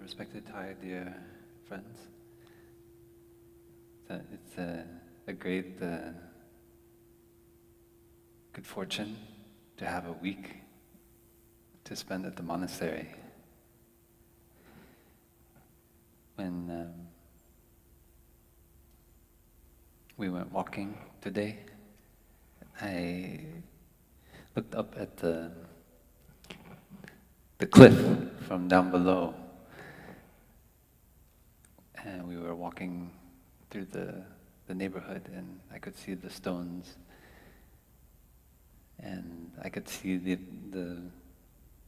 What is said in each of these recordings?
respected Thai, dear friends. It's a great good fortune to have a week to spend at the monastery. When we went walking today, I looked up at the cliff from down below, and we were walking through the neighborhood, and I could see the stones, and I could see the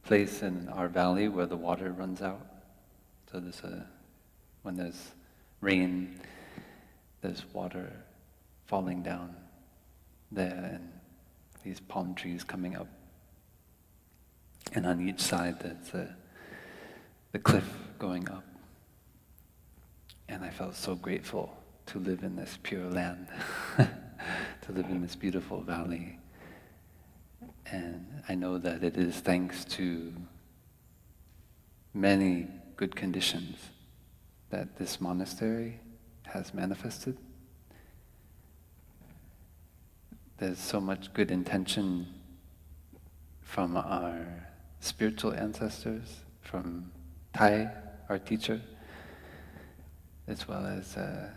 place in our valley where the water runs out. So when there's rain, there's water falling down there, and these palm trees coming up. And on each side, there's the cliff going up. And I felt so grateful to live in this pure land, to live in this beautiful valley. And I know that it is thanks to many good conditions that this monastery has manifested. There's so much good intention from our spiritual ancestors, from Thai, our teacher, as well as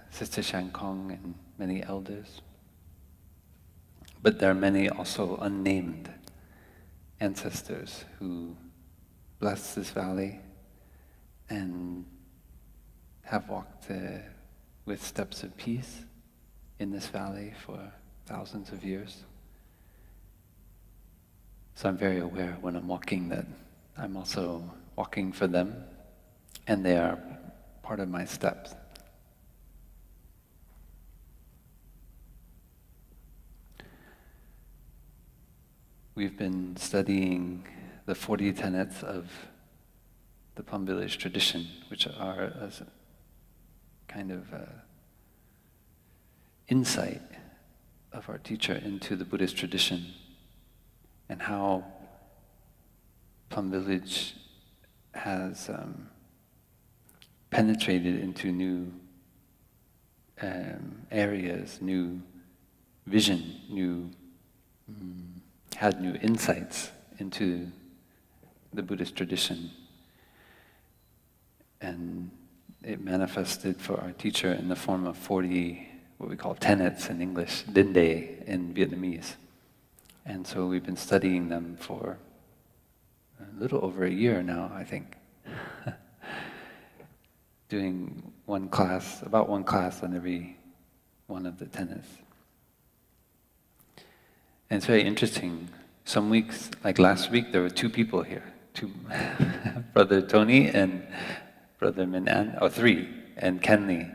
Sister Shan Kong and many elders. But there are many also unnamed ancestors who bless this valley and have walked with steps of peace in this valley for thousands of years. So I'm very aware when I'm walking that I'm also walking for them, and they are part of my steps. We've been studying the 40 tenets of the Plum Village tradition, which are a kind of insight of our teacher into the Buddhist tradition, and how Plum Village has penetrated into new areas, new vision, had new insights into the Buddhist tradition. And it manifested for our teacher in the form of 40, what we call tenets in English, Dinh Đề in Vietnamese. And so we've been studying them for a little over a year now, I think. Doing about one class on every one of the tenets. And it's very interesting. Some weeks, like last week, there were two people here. Brother Tony and Brother Min-an, or three, and Kenley,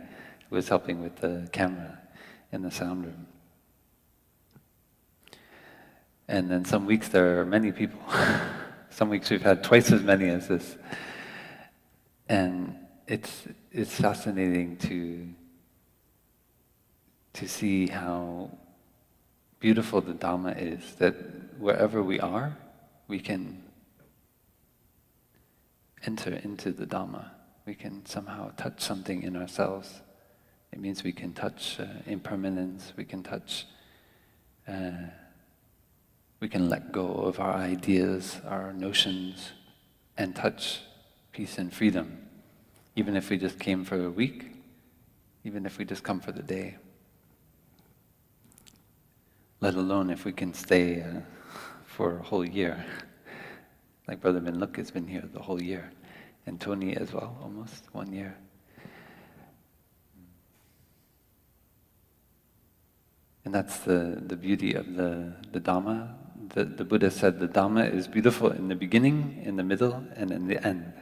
who was helping with the camera in the sound room. And then some weeks there are many people. Some weeks we've had twice as many as this. And it's fascinating to see how beautiful the Dhamma is, that wherever we are, we can enter into the Dhamma. We can somehow touch something in ourselves. It means we can touch impermanence, we can touch we can let go of our ideas, our notions, and touch peace and freedom. Even if we just came for a week, even if we just come for the day. Let alone if we can stay for a whole year. Like Brother Min Luk has been here the whole year, and Tony as well, almost 1 year. And that's the beauty of the Dhamma. The Buddha said the Dhamma is beautiful in the beginning, in the middle, and in the end.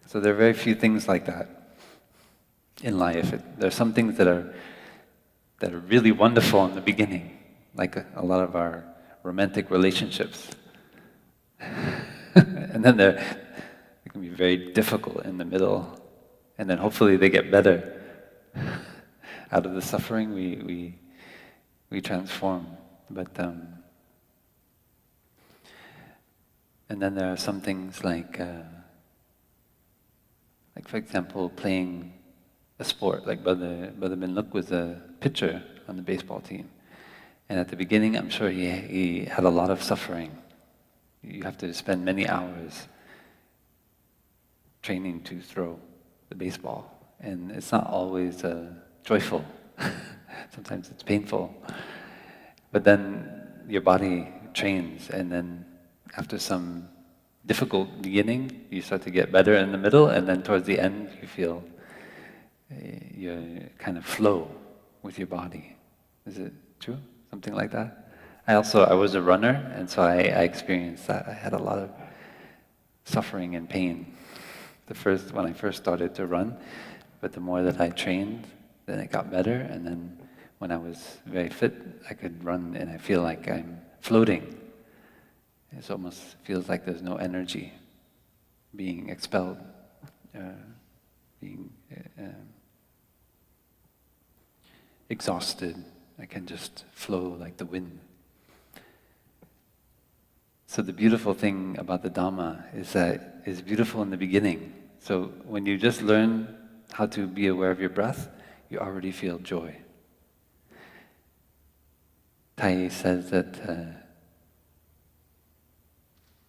So there are very few things like that in life. There are some things that are really wonderful in the beginning, like a lot of our romantic relationships. And then they can be very difficult in the middle, and then hopefully they get better. Out of the suffering we transform. But and then there are some things like Like for example, playing a sport, like Brother Bin Luk was a pitcher on the baseball team. And at the beginning, I'm sure he had a lot of suffering. You have to spend many hours training to throw the baseball. And it's not always joyful. Sometimes it's painful. But then your body trains, and then after some difficult beginning, you start to get better in the middle, and then towards the end, you feel you kind of flow with your body. Is it true? Something like that? I was a runner, and so I experienced that. I had a lot of suffering and pain when I first started to run, but the more that I trained, then it got better, and then when I was very fit, I could run and I feel like I'm floating. It almost feels like there's no energy being expelled, being exhausted. I can just flow like the wind. So the beautiful thing about the Dhamma is that it's beautiful in the beginning. So when you just learn how to be aware of your breath, you already feel joy. Tai says that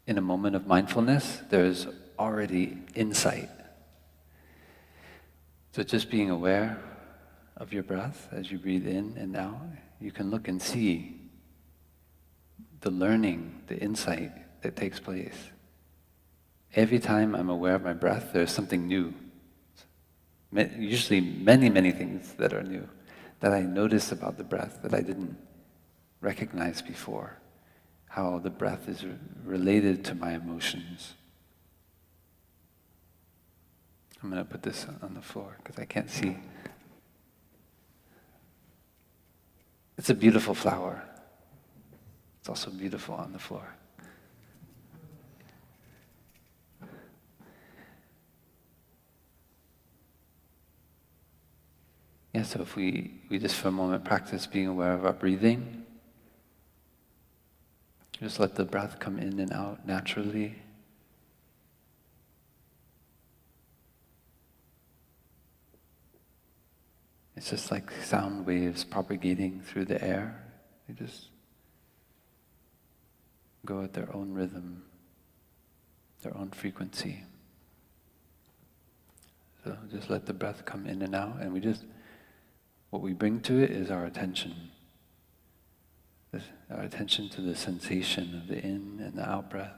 in a moment of mindfulness, there's already insight. So just being aware of your breath as you breathe in and out, you can look and see the learning, the insight that takes place. Every time I'm aware of my breath, there's something new. Usually many, many things that are new, that I notice about the breath that I didn't recognize before. How the breath is related to my emotions. I'm going to put this on the floor because I can't see. It's a beautiful flower. It's also beautiful on the floor. Yeah, so if we just for a moment practice being aware of our breathing, just let the breath come in and out naturally. It's just like sound waves propagating through the air. They just go at their own rhythm, their own frequency. So just let the breath come in and out, and what we bring to it is our attention. Our attention to the sensation of the in and the out breath.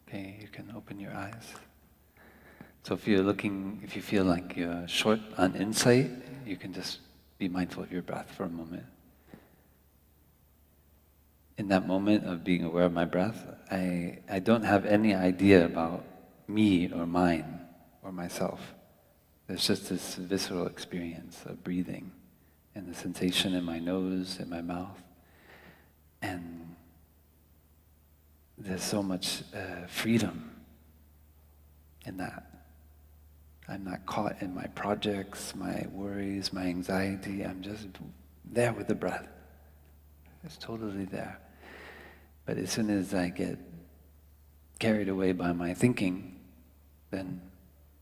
Okay, you can open your eyes. So if you feel like you're short on insight, you can just be mindful of your breath for a moment. In that moment of being aware of my breath, I don't have any idea about me or mine or myself. There's just this visceral experience of breathing and the sensation in my nose, in my mouth. And there's so much freedom in that. I'm not caught in my projects, my worries, my anxiety. I'm just there with the breath. It's totally there. But as soon as I get carried away by my thinking, then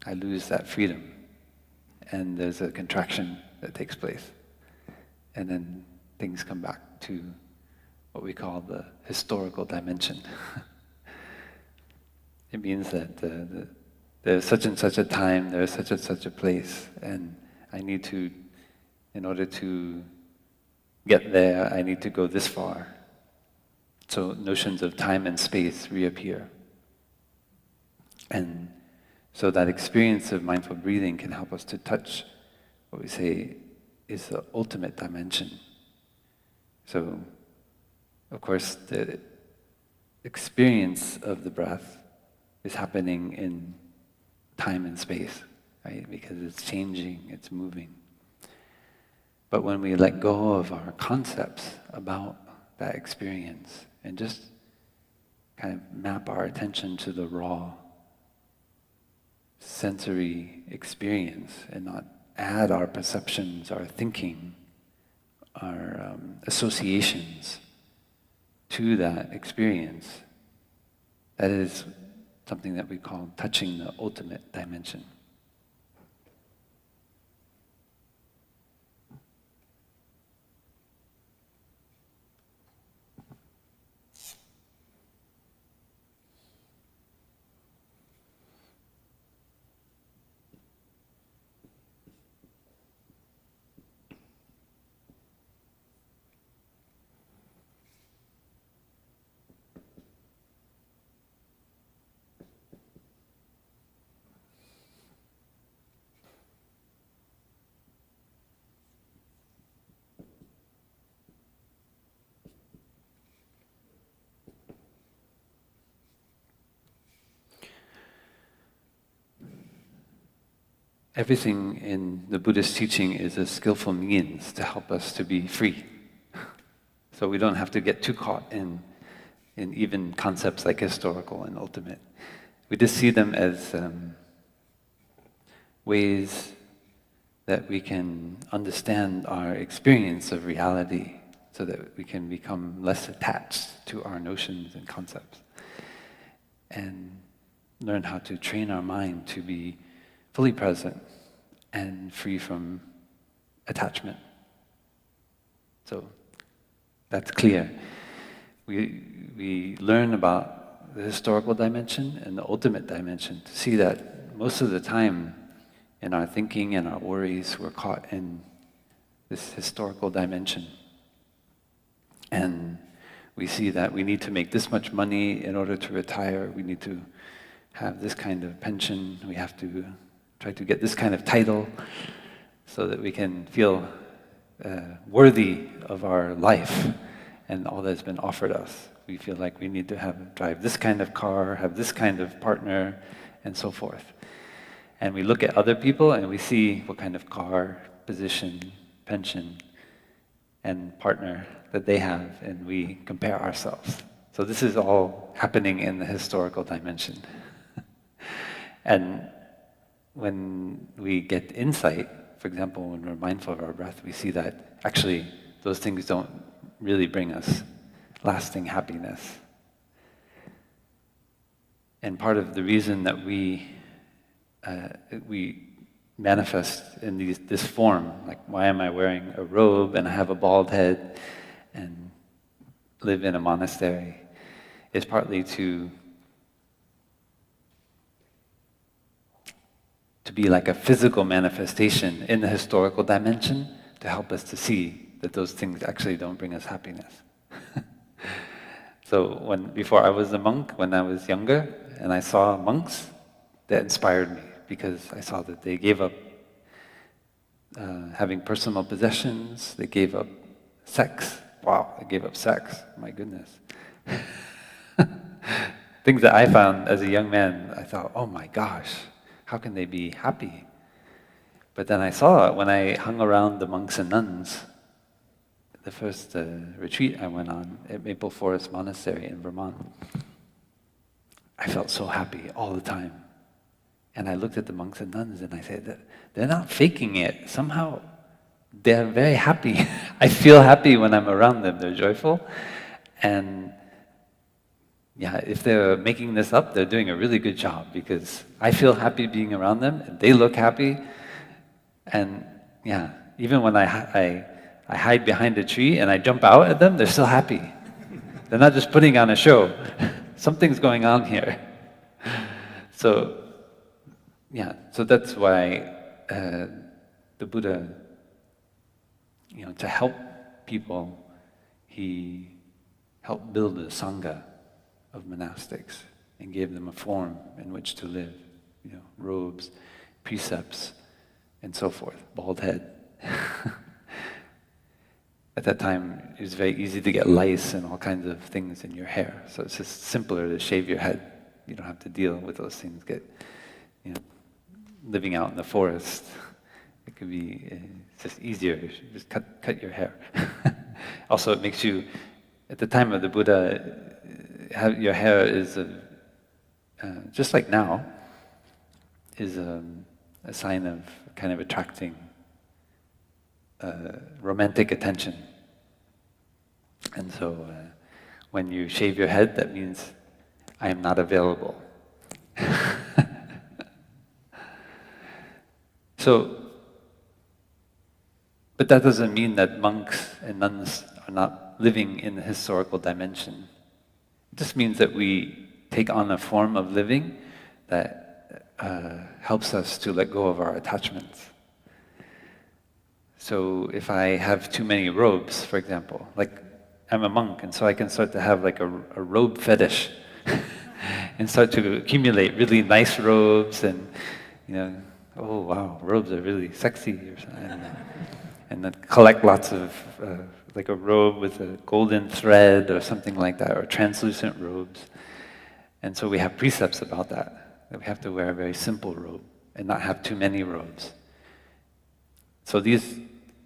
I lose that freedom. And there's a contraction that takes place. And then things come back to what we call the historical dimension. It means that there's such and such a time, there's such and such a place, and I need to, in order to get there, I need to go this far. So notions of time and space reappear. And so that experience of mindful breathing can help us to touch what we say is the ultimate dimension. So, of course, the experience of the breath is happening in time and space, right? Because it's changing, it's moving. But when we let go of our concepts about that experience and just kind of map our attention to the raw sensory experience and not add our perceptions, our thinking, our associations to that experience, that is something that we call touching the ultimate dimension. Everything in the Buddhist teaching is a skillful means to help us to be free. So we don't have to get too caught in even concepts like historical and ultimate. We just see them as ways that we can understand our experience of reality so that we can become less attached to our notions and concepts and learn how to train our mind to be fully present and free from attachment. So that's clear. We learn about the historical dimension and the ultimate dimension to see that most of the time in our thinking and our worries we're caught in this historical dimension. And we see that we need to make this much money in order to retire, we need to have this kind of pension, we have to try to get this kind of title so that we can feel worthy of our life and all that's been offered us. We feel like we need to drive this kind of car, have this kind of partner, and so forth. And we look at other people and we see what kind of car, position, pension, and partner that they have, and we compare ourselves. So this is all happening in the historical dimension. And when we get insight, for example, when we're mindful of our breath, we see that actually those things don't really bring us lasting happiness. And part of the reason that we manifest in this form, like why am I wearing a robe and I have a bald head and live in a monastery, is partly to be like a physical manifestation in the historical dimension to help us to see that those things actually don't bring us happiness. So before I was a monk, when I was younger, and I saw monks, that inspired me because I saw that they gave up having personal possessions, they gave up sex. Wow, they gave up sex, my goodness. Things that I found as a young man, I thought, oh my gosh, how can they be happy? But then I saw it when I hung around the monks and nuns. The first retreat I went on at Maple Forest Monastery in Vermont. I felt so happy all the time. And I looked at the monks and nuns and I said, they're not faking it. Somehow they're very happy. I feel happy when I'm around them. They're joyful. And yeah, if they're making this up, they're doing a really good job because I feel happy being around them and they look happy. And yeah, even when I hide behind a tree and I jump out at them, they're still happy. They're not just putting on a show. Something's going on here. So yeah, so that's why the Buddha, to help people, he helped build a sangha of monastics and gave them a form in which to live, robes, precepts, and so forth, bald head. At that time, it was very easy to get lice and all kinds of things in your hair, so it's just simpler to shave your head. You don't have to deal with those things, living out in the forest, It could be it's just easier. You should just cut your hair. Also, it makes you, at the time of the Buddha, your hair is just like now, is a sign of kind of attracting romantic attention. And so, when you shave your head, that means I am not available. So, but that doesn't mean that monks and nuns are not living in the historical dimension. It just means that we take on a form of living that helps us to let go of our attachments. So if I have too many robes, for example, like I'm a monk, and so I can start to have like a robe fetish and start to accumulate really nice robes, and oh wow, robes are really sexy, or something. And then collect lots of, like a robe with a golden thread or something like that, or translucent robes. And so we have precepts about that we have to wear a very simple robe and not have too many robes. So these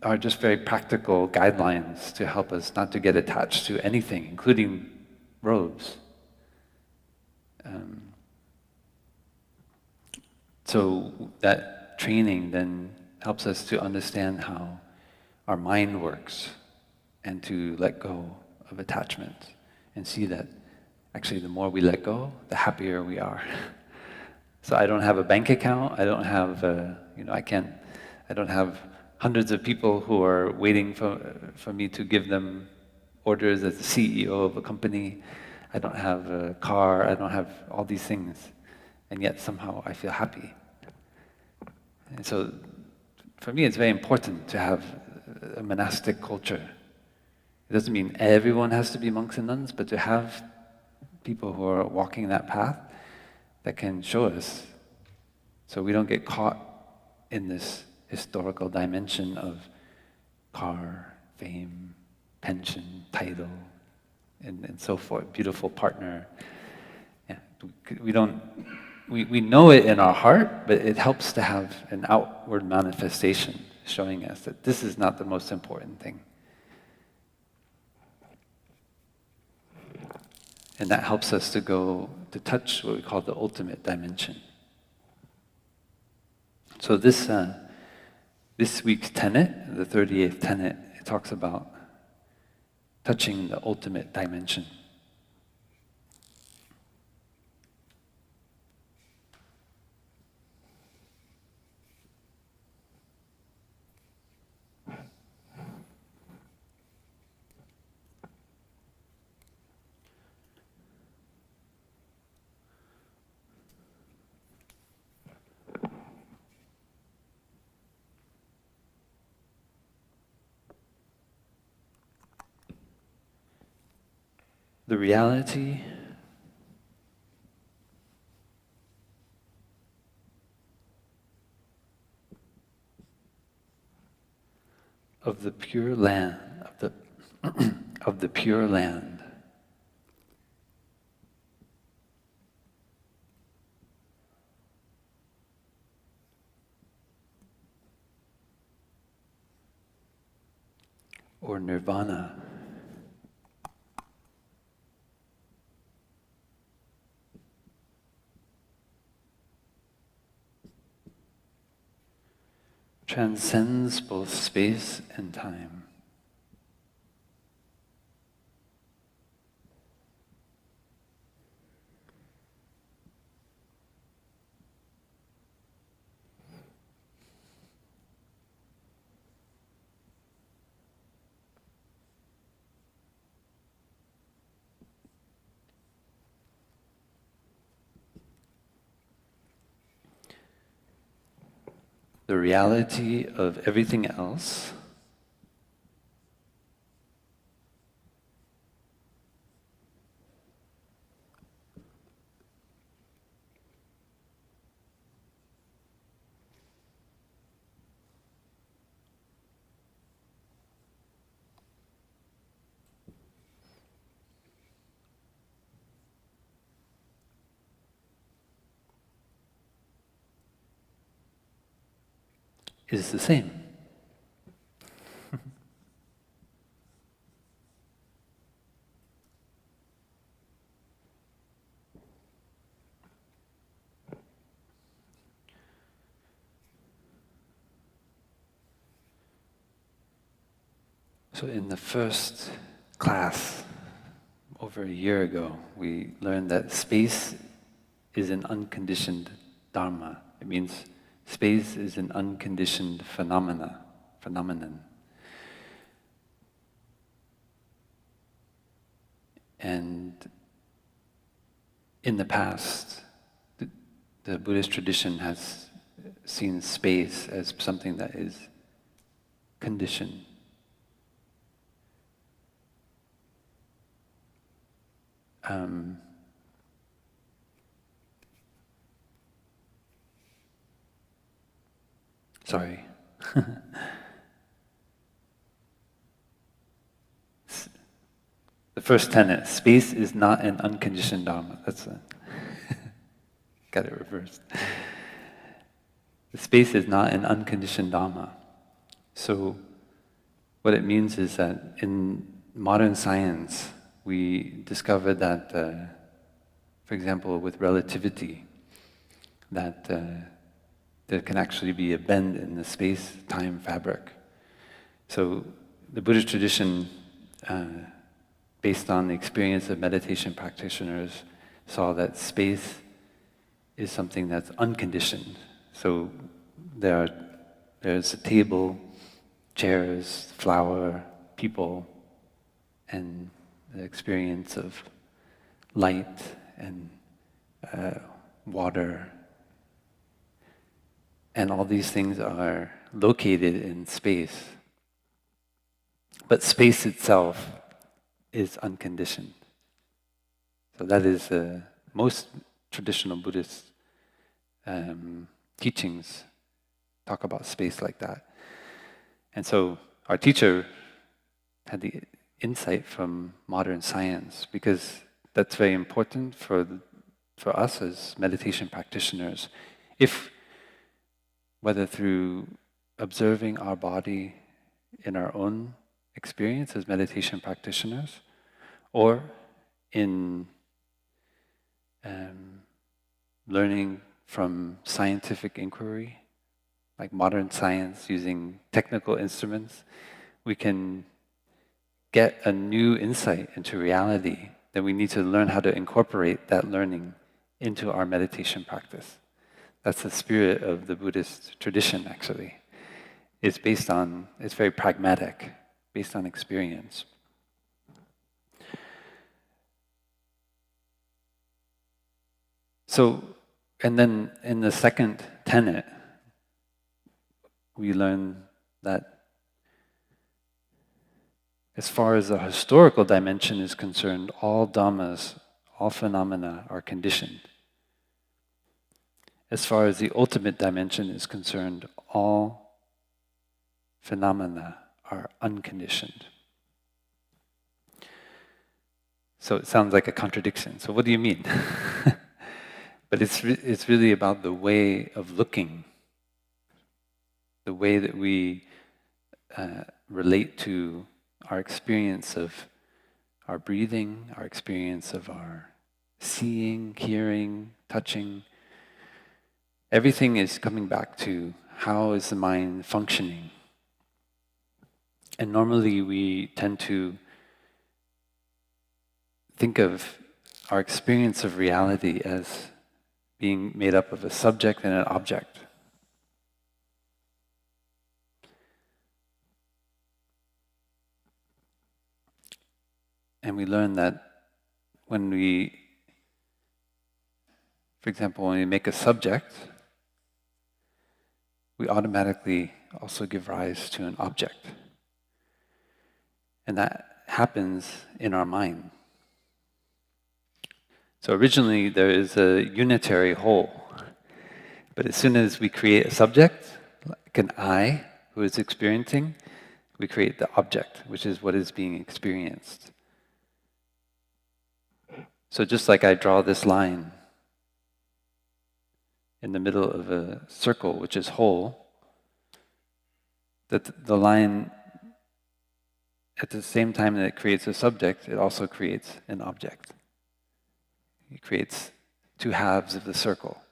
are just very practical guidelines to help us not to get attached to anything, including robes. So that training then helps us to understand how our mind works and to let go of attachment and see that actually the more we let go, the happier we are. So I don't have a bank account, I don't have, I don't have hundreds of people who are waiting for me to give them orders as the CEO of a company. I don't have a car, I don't have all these things, and yet somehow I feel happy. And so for me it's very important to have a monastic culture. It doesn't mean everyone has to be monks and nuns, but to have people who are walking that path that can show us, so we don't get caught in this historical dimension of car, fame, pension, title, and so forth, beautiful partner. Yeah, we know it in our heart, but it helps to have an outward manifestation showing us that this is not the most important thing. And that helps us to go to touch what we call the ultimate dimension. So this week's tenet, the 38th tenet, it talks about touching the ultimate dimension. The reality of the pure land, of the pure land, or Nirvana, transcends both space and time. The reality of everything else is the same. So in the first class, over a year ago, we learned that space is an unconditioned dharma. It means space is an unconditioned phenomenon. And in the past, the Buddhist tradition has seen space as something that is conditioned. Sorry. The first tenet, space is not an unconditioned dharma. That's got it reversed. The space is not an unconditioned dharma. So what it means is that in modern science, we discovered that, for example, with relativity, that there can actually be a bend in the space-time fabric. So the Buddhist tradition, based on the experience of meditation practitioners, saw that space is something that's unconditioned. So there's a table, chairs, flower, people, and the experience of light and water. And all these things are located in space. But space itself is unconditioned. So that is most traditional Buddhist teachings talk about space like that. And so our teacher had the insight from modern science, because that's very important for us as meditation practitioners. If, whether through observing our body in our own experience as meditation practitioners, or in learning from scientific inquiry, like modern science using technical instruments, we can get a new insight into reality. Then we need to learn how to incorporate that learning into our meditation practice. That's the spirit of the Buddhist tradition, actually. It's very pragmatic, based on experience. So, and then in the second tenet, we learn that as far as the historical dimension is concerned, all dhammas, all phenomena are conditioned. As far as the ultimate dimension is concerned, all phenomena are unconditioned. So it sounds like a contradiction. So what do you mean? But it's really about the way of looking, the way that we relate to our experience of our breathing, our experience of our seeing, hearing, touching. Everything is coming back to how is the mind functioning. And normally we tend to think of our experience of reality as being made up of a subject and an object. And we learn that when we, for example, when we make a subject, we automatically also give rise to an object. And that happens in our mind. So originally there is a unitary whole. But as soon as we create a subject, like an I who is experiencing, we create the object, which is what is being experienced. So just like I draw this line in the middle of a circle, which is whole, that the line, at the same time that it creates a subject, it also creates an object. It creates two halves of the circle.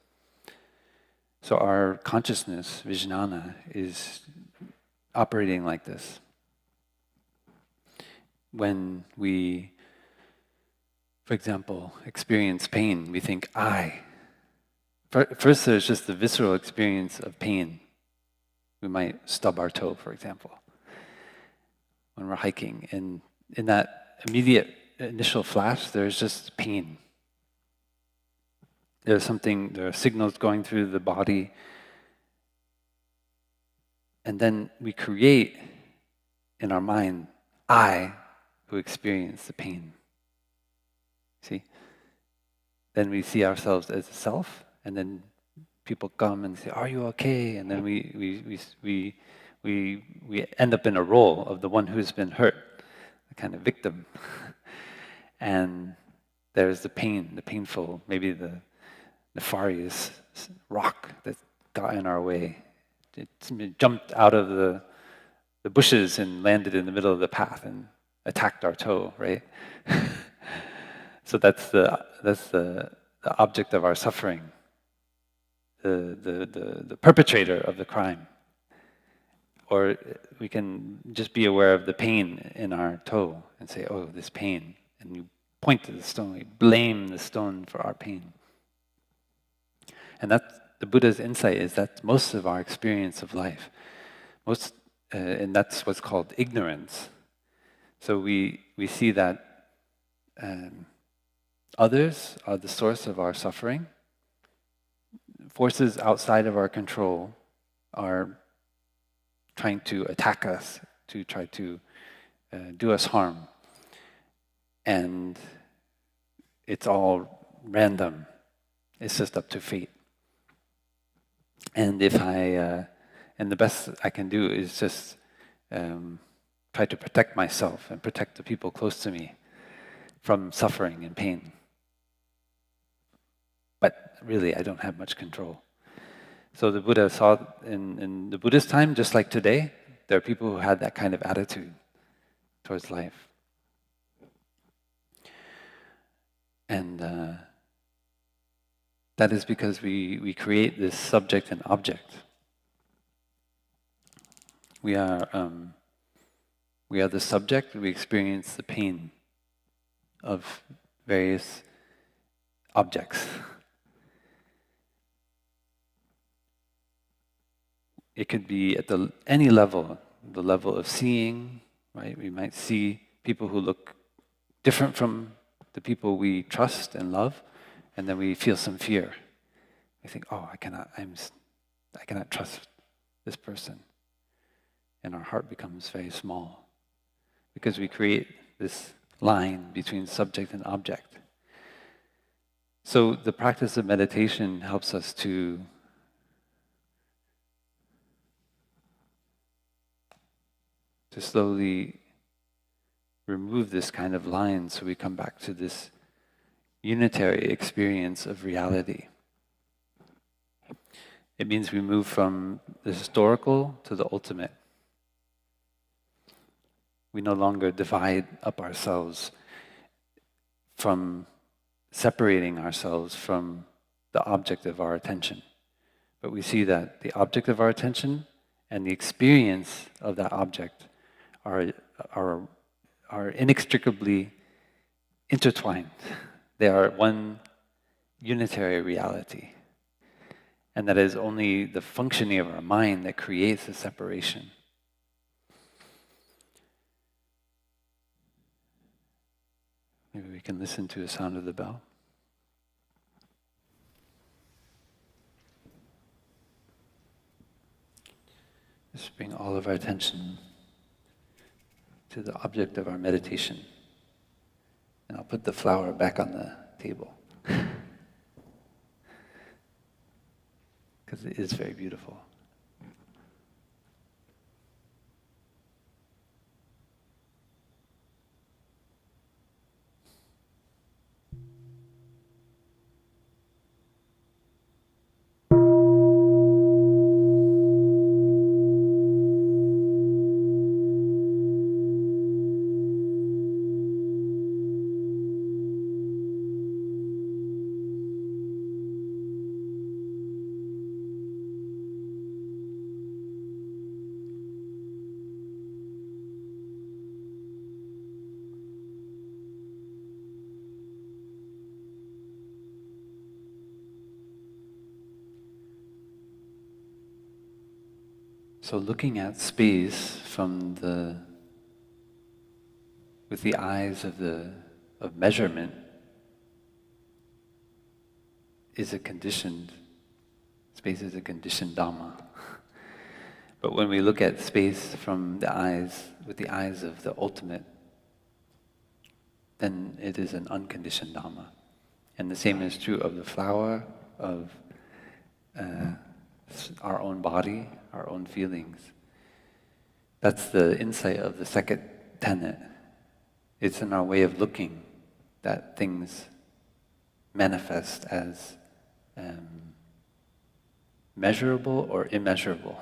So our consciousness, vijnana, is operating like this. When we, for example, experience pain, we think, I. First there's just the visceral experience of pain. We might stub our toe, for example, when we're hiking. And in that immediate initial flash, there's just pain. There are signals going through the body. And then we create in our mind, I, who experience the pain. See? Then we see ourselves as a self, and then people come and say, are you okay? And then we end up in a role of the one who's been hurt, the kind of victim. And there's the pain, the painful, maybe the nefarious rock that got in our way. It jumped out of the bushes and landed in the middle of the path and attacked our toe, right? So that's the object of our suffering, the perpetrator of the crime. Or we can just be aware of the pain in our toe and say, oh, this pain. And you point to the stone, we blame the stone for our pain. And that's the Buddha's insight, is that most of our experience of life. And that's what's called ignorance. So we see that others are the source of our suffering. Forces outside of our control are trying to attack us, to try to do us harm. And it's all random. It's just up to fate. And and the best I can do is just try to protect myself and protect the people close to me from suffering and pain. But really, I don't have much control. So the Buddha saw in the Buddhist time, just like today, there are people who had that kind of attitude towards life. And that is because we create this subject and object. We are the subject, we experience the pain of various objects. It could be at any level, the level of seeing, right? We might see people who look different from the people we trust and love, and then we feel some fear. We think, oh, I cannot trust this person. And our heart becomes very small because we create this line between subject and object. So the practice of meditation helps us to slowly remove this kind of line, so we come back to this unitary experience of reality. It means we move from the historical to the ultimate. We no longer divide up ourselves from separating ourselves from the object of our attention. But we see that the object of our attention and the experience of that object are inextricably intertwined. They are one unitary reality. And that is only the functioning of our mind that creates the separation. Maybe we can listen to the sound of the bell. Just bring all of our attention to the object of our meditation. And I'll put the flower back on the table. Because it is very beautiful. So looking at space from with the eyes of measurement is a conditioned, space is a conditioned Dhamma. But when we look at space from with the eyes of the ultimate, then it is an unconditioned Dhamma. And the same is true of the flower, of our own body, our own feelings. That's the insight of the second tenet. It's in our way of looking that things manifest as measurable or immeasurable.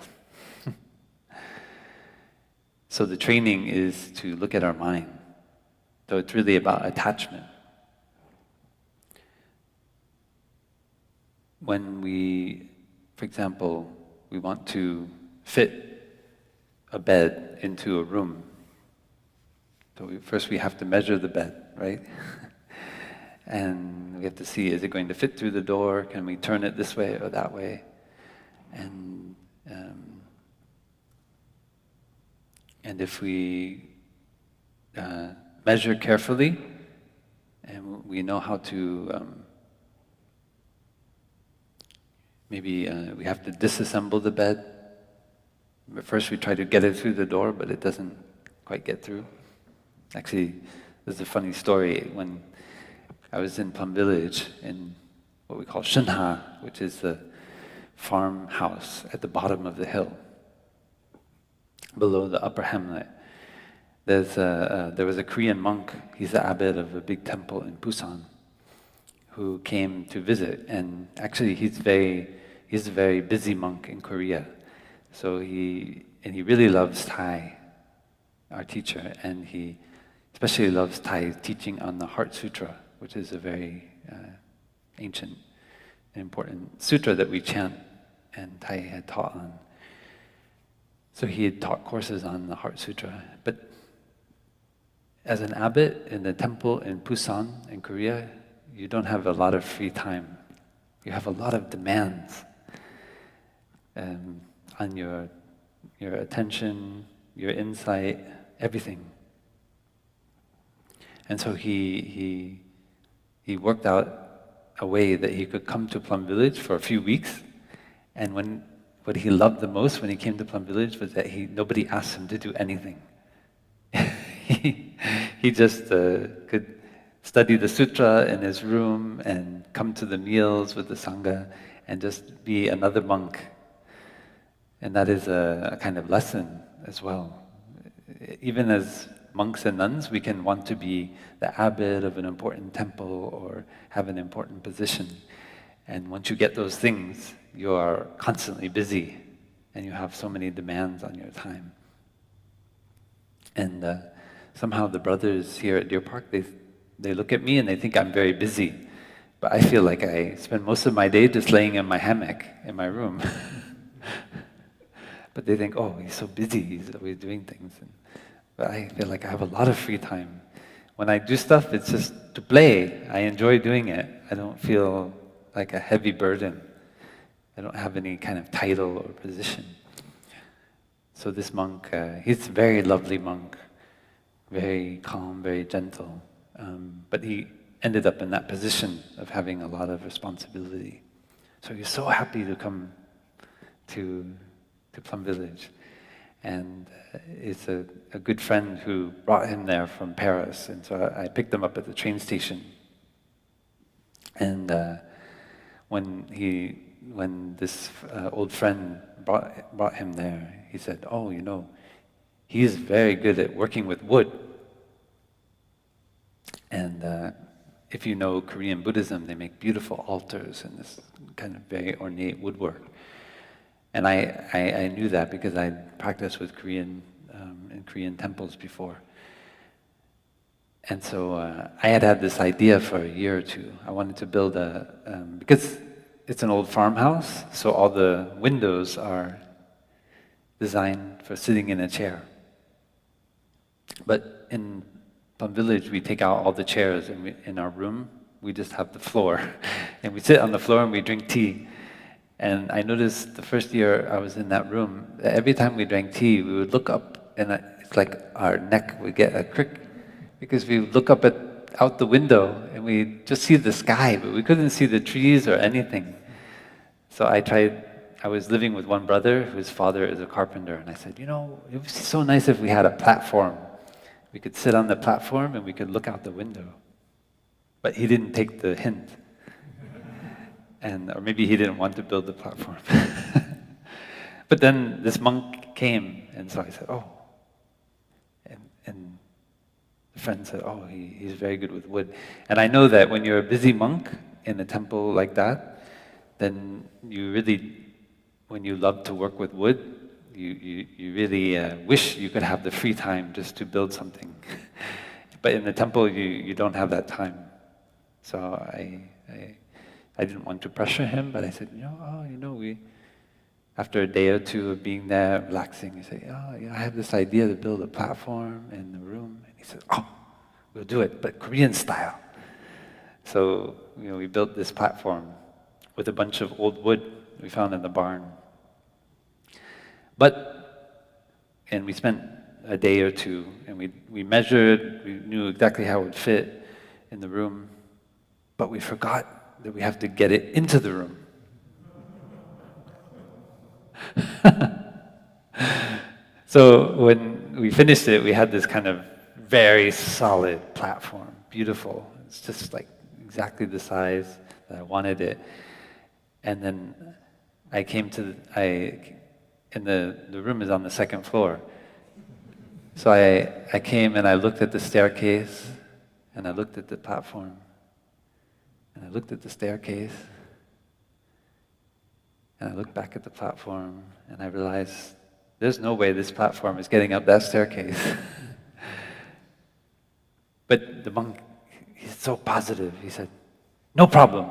So the training is to look at our mind. So it's really about attachment. When we, for example, we want to fit a bed into a room, so first we have to measure the bed, right? And we have to see, is it going to fit through the door? Can we turn it this way or that way? And if we measure carefully, and we know how to, maybe we have to disassemble the bed. But first we try to get it through the door, but it doesn't quite get through. Actually, there's a funny story. When I was in Plum Village, in what we call Shinha, which is the farmhouse at the bottom of the hill, below the upper hamlet, there was a Korean monk. He's the abbot of a big temple in Busan, who came to visit. And actually, he's a very busy monk in Korea. So he really loves Thai, our teacher, and he especially loves Thai teaching on the Heart Sutra, which is a very ancient and important sutra that we chant, and Thai had taught on. So he had taught courses on the Heart Sutra. But as an abbot in the temple in Busan, in Korea, you don't have a lot of free time. You have a lot of demands on your attention, your insight, everything. And so he worked out a way that he could come to Plum Village for a few weeks. And what he loved the most when he came to Plum Village was that nobody asked him to do anything. he just could study the sutra in his room and come to the meals with the Sangha and just be another monk. And that is a kind of lesson as well. Even as monks and nuns, we can want to be the abbot of an important temple or have an important position. And once you get those things, you are constantly busy and you have so many demands on your time. And somehow the brothers here at Deer Park, they look at me and they think I'm very busy. But I feel like I spend most of my day just laying in my hammock in my room. But they think, oh, he's so busy, he's always doing things. But I feel like I have a lot of free time. When I do stuff, it's just to play. I enjoy doing it. I don't feel like a heavy burden. I don't have any kind of title or position. So this monk, he's a very lovely monk, very calm, very gentle. But he ended up in that position of having a lot of responsibility. So he's so happy to come to Plum Village. And it's a good friend who brought him there from Paris. And so I picked him up at the train station. And when this old friend brought him there, he said, oh, you know, he's very good at working with wood. And if you know Korean Buddhism, they make beautiful altars and this kind of very ornate woodwork. And I knew that because I practiced with in Korean temples before. And so I had this idea for a year or two. I wanted to build because it's an old farmhouse, so all the windows are designed for sitting in a chair. But in Plum Village, we take out all the chairs, and in our room, we just have the floor. And we sit on the floor and we drink tea. And I noticed the first year I was in that room, that every time we drank tea, we would look up, and it's like our neck would get a crick, because we would look up out the window, and we just see the sky, but we couldn't see the trees or anything. So I was living with one brother whose father is a carpenter, and I said, it would be so nice if we had a platform. We could sit on the platform and we could look out the window. But he didn't take the hint. Or maybe he didn't want to build the platform. But then this monk came, and so I said, oh. And the friend said, oh, he's very good with wood. And I know that when you're a busy monk in a temple like that, then you really, when you love to work with wood, you really wish you could have the free time just to build something. But in the temple, you don't have that time. So I didn't want to pressure him, but I said, after a day or two of being there, relaxing, he said, I have this idea to build a platform in the room. And he said, we'll do it, but Korean style. So, we built this platform with a bunch of old wood we found in the barn. And we spent a day or two, and we measured, we knew exactly how it would fit in the room, but we forgot that we have to get it into the room. So when we finished it, we had this kind of very solid platform, beautiful. It's just like exactly the size that I wanted it. And then and the room is on the second floor. So I came and I looked at the staircase, and I looked at the platform, and I looked at the staircase, and I looked back at the platform, and I realized there's no way this platform is getting up that staircase. But the monk, he's so positive. He said, no problem.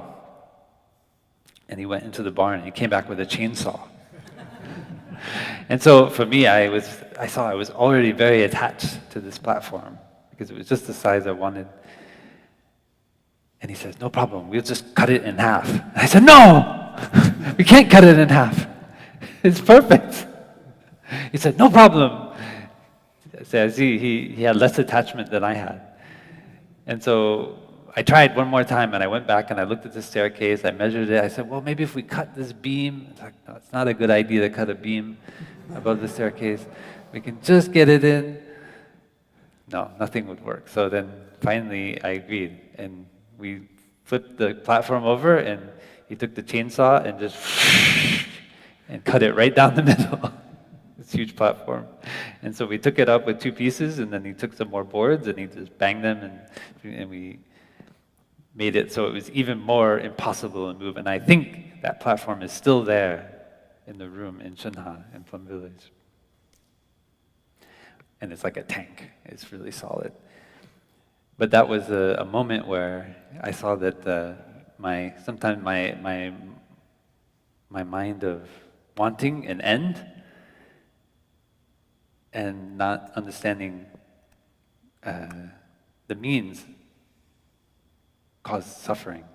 And he went into the barn and he came back with a chainsaw. And so for me, I saw I was already very attached to this platform because it was just the size I wanted. And he says, no problem, we'll just cut it in half. And I said, no, we can't cut it in half. It's perfect. He said, no problem. So I see he had less attachment than I had. And so I tried one more time, and I went back and I looked at the staircase, I measured it, I said, well, maybe if we cut this beam, it's like, no, it's not a good idea to cut a beam above the staircase. We can just get it in. No, nothing would work. So then finally I agreed, and we flipped the platform over, and he took the chainsaw and just and cut it right down the middle. This huge platform. And so we took it up with two pieces, and then he took some more boards and he just banged them, and we made it so it was even more impossible to move. And I think that platform is still there in the room in Shunha, in Plum Village. And it's like a tank. It's really solid. But that was a moment where I saw that sometimes my mind of wanting an end and not understanding the means cause suffering.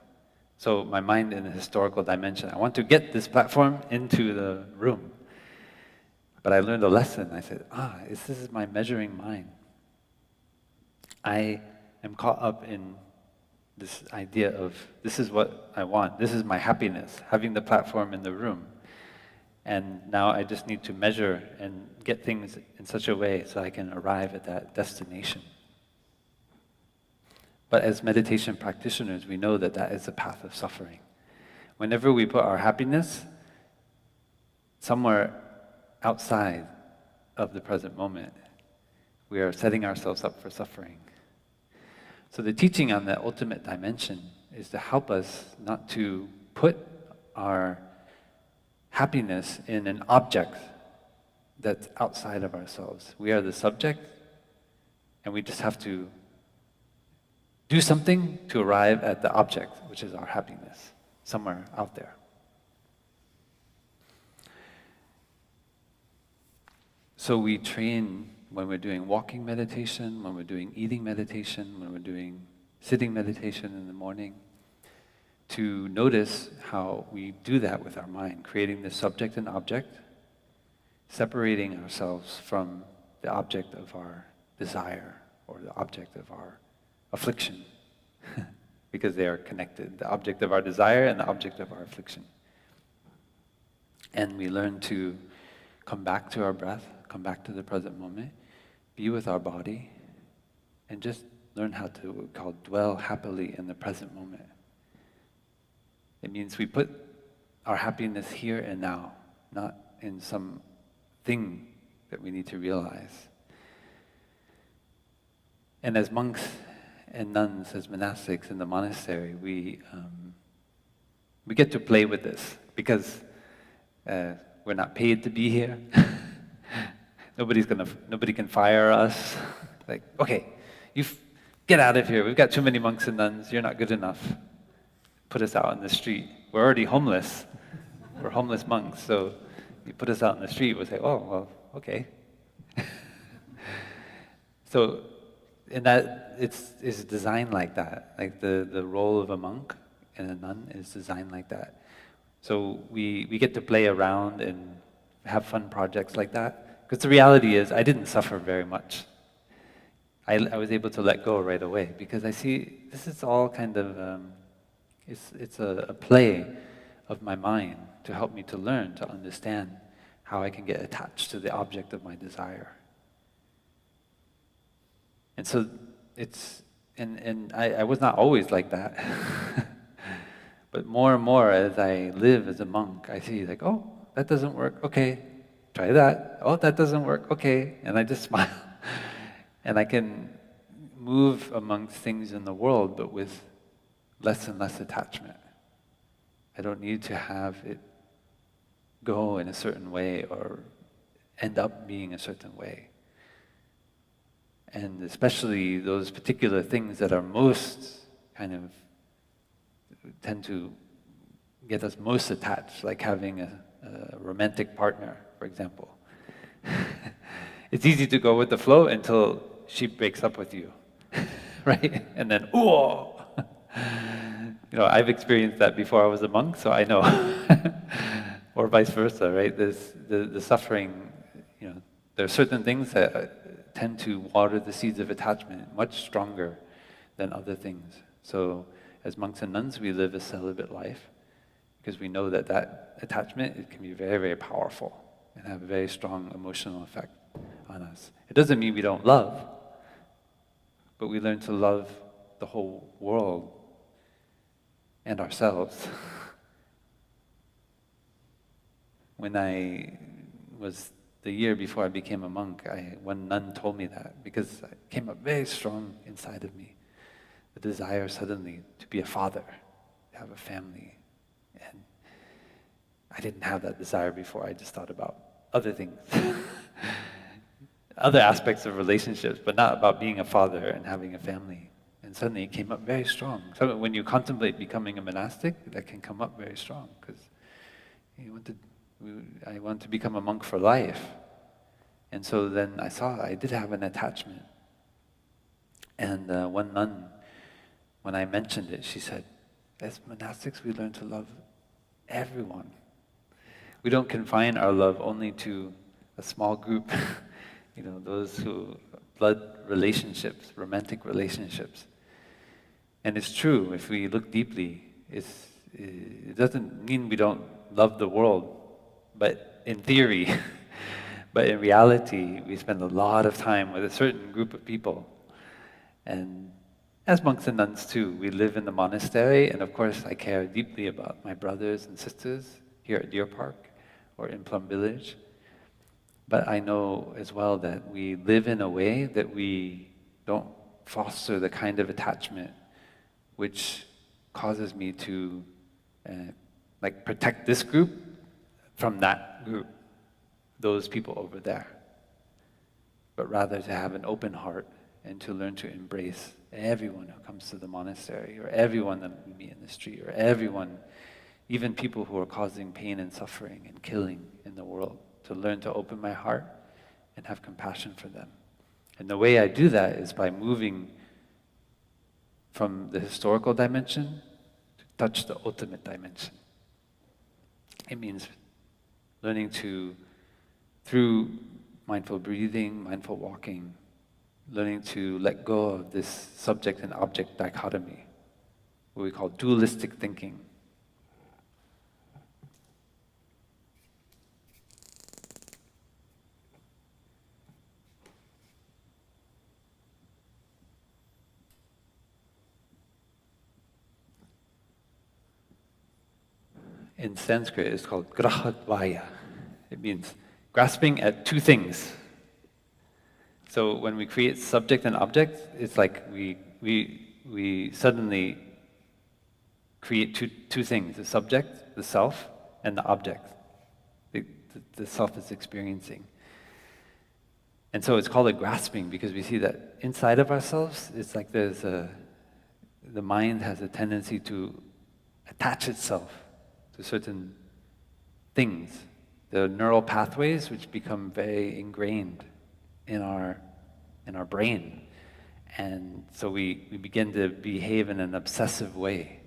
So my mind in a historical dimension, I want to get this platform into the room. But I learned a lesson. I said, this is my measuring mind. I am caught up in this idea of, this is what I want, this is my happiness, having the platform in the room. And now I just need to measure and get things in such a way so I can arrive at that destination. But as meditation practitioners, we know that that is the path of suffering. Whenever we put our happiness somewhere outside of the present moment, we are setting ourselves up for suffering. So the teaching on the ultimate dimension is to help us not to put our happiness in an object that's outside of ourselves. We are the subject, and we just have to do something to arrive at the object, which is our happiness, somewhere out there. So we train when we're doing walking meditation, when we're doing eating meditation, when we're doing sitting meditation in the morning, to notice how we do that with our mind, creating this subject and object, separating ourselves from the object of our desire or the object of our affliction, because they are connected, the object of our desire and the object of our affliction. And we learn to come back to our breath, come back to the present moment, be with our body, and just learn how to what we call dwell happily in the present moment. It means we put our happiness here and now, not in some thing that we need to realize. And as monks and nuns, as monastics in the monastery, we get to play with this because we're not paid to be here. Nobody can fire us. Like, okay, get out of here. We've got too many monks and nuns. You're not good enough. Put us out in the street. We're already homeless. We're homeless monks, so you put us out in the street, we'll say, oh, well, okay. So, and that it's designed like that. Like the role of a monk and a nun is designed like that. So we get to play around and have fun projects like that. Because the reality is, I didn't suffer very much. I was able to let go right away because I see this is all kind of, it's a play of my mind to help me to learn, to understand how I can get attached to the object of my desire. And so I was not always like that. But more and more as I live as a monk, I see like, oh, that doesn't work, okay, try that. Oh, that doesn't work, okay. And I just smile. And I can move amongst things in the world, but with less and less attachment. I don't need to have it go in a certain way or end up being a certain way. And especially those particular things that are most kind of tend to get us most attached, like having a romantic partner, for example. It's easy to go with the flow until she breaks up with you, right? And then, ooh! You know, I've experienced that before I was a monk, so I know. Or vice versa, right? The suffering, you know, there are certain things that tend to water the seeds of attachment much stronger than other things. So as monks and nuns, we live a celibate life because we know that that attachment, it can be very, very powerful and have a very strong emotional effect on us. It doesn't mean we don't love, but we learn to love the whole world and ourselves. When I was the year before I became a monk, one nun told me that because it came up very strong inside of me. The desire suddenly to be a father, to have a family. And I didn't have that desire before, I just thought about other things. Other aspects of relationships, but not about being a father and having a family. And suddenly it came up very strong. So when you contemplate becoming a monastic, that can come up very strong because I want to become a monk for life. And so then I saw I did have an attachment. And one nun, when I mentioned it, she said, as monastics we learn to love everyone. We don't confine our love only to a small group, you know, those who, blood relationships, romantic relationships. And it's true, if we look deeply, it doesn't mean we don't love the world, but in theory, but in reality, we spend a lot of time with a certain group of people. And as monks and nuns too, we live in the monastery, and of course I care deeply about my brothers and sisters here at Deer Park or in Plum Village. But I know as well that we live in a way that we don't foster the kind of attachment which causes me to like protect this group from that group, those people over there. But rather to have an open heart and to learn to embrace everyone who comes to the monastery, or everyone that we meet in the street, or everyone, even people who are causing pain and suffering and killing in the world, to learn to open my heart and have compassion for them. And the way I do that is by moving from the historical dimension touch the ultimate dimension. It means learning to, through mindful breathing, mindful walking, learning to let go of this subject and object dichotomy, what we call dualistic thinking. In Sanskrit, it's called grahadvaya. It means grasping at two things. So when we create subject and object, it's like we suddenly create two things: the subject, the self, and the object. The self is experiencing. And so it's called a grasping because we see that inside of ourselves, it's like the mind has a tendency to attach itself to certain things. The neural pathways which become very ingrained in our brain. And so we begin to behave in an obsessive way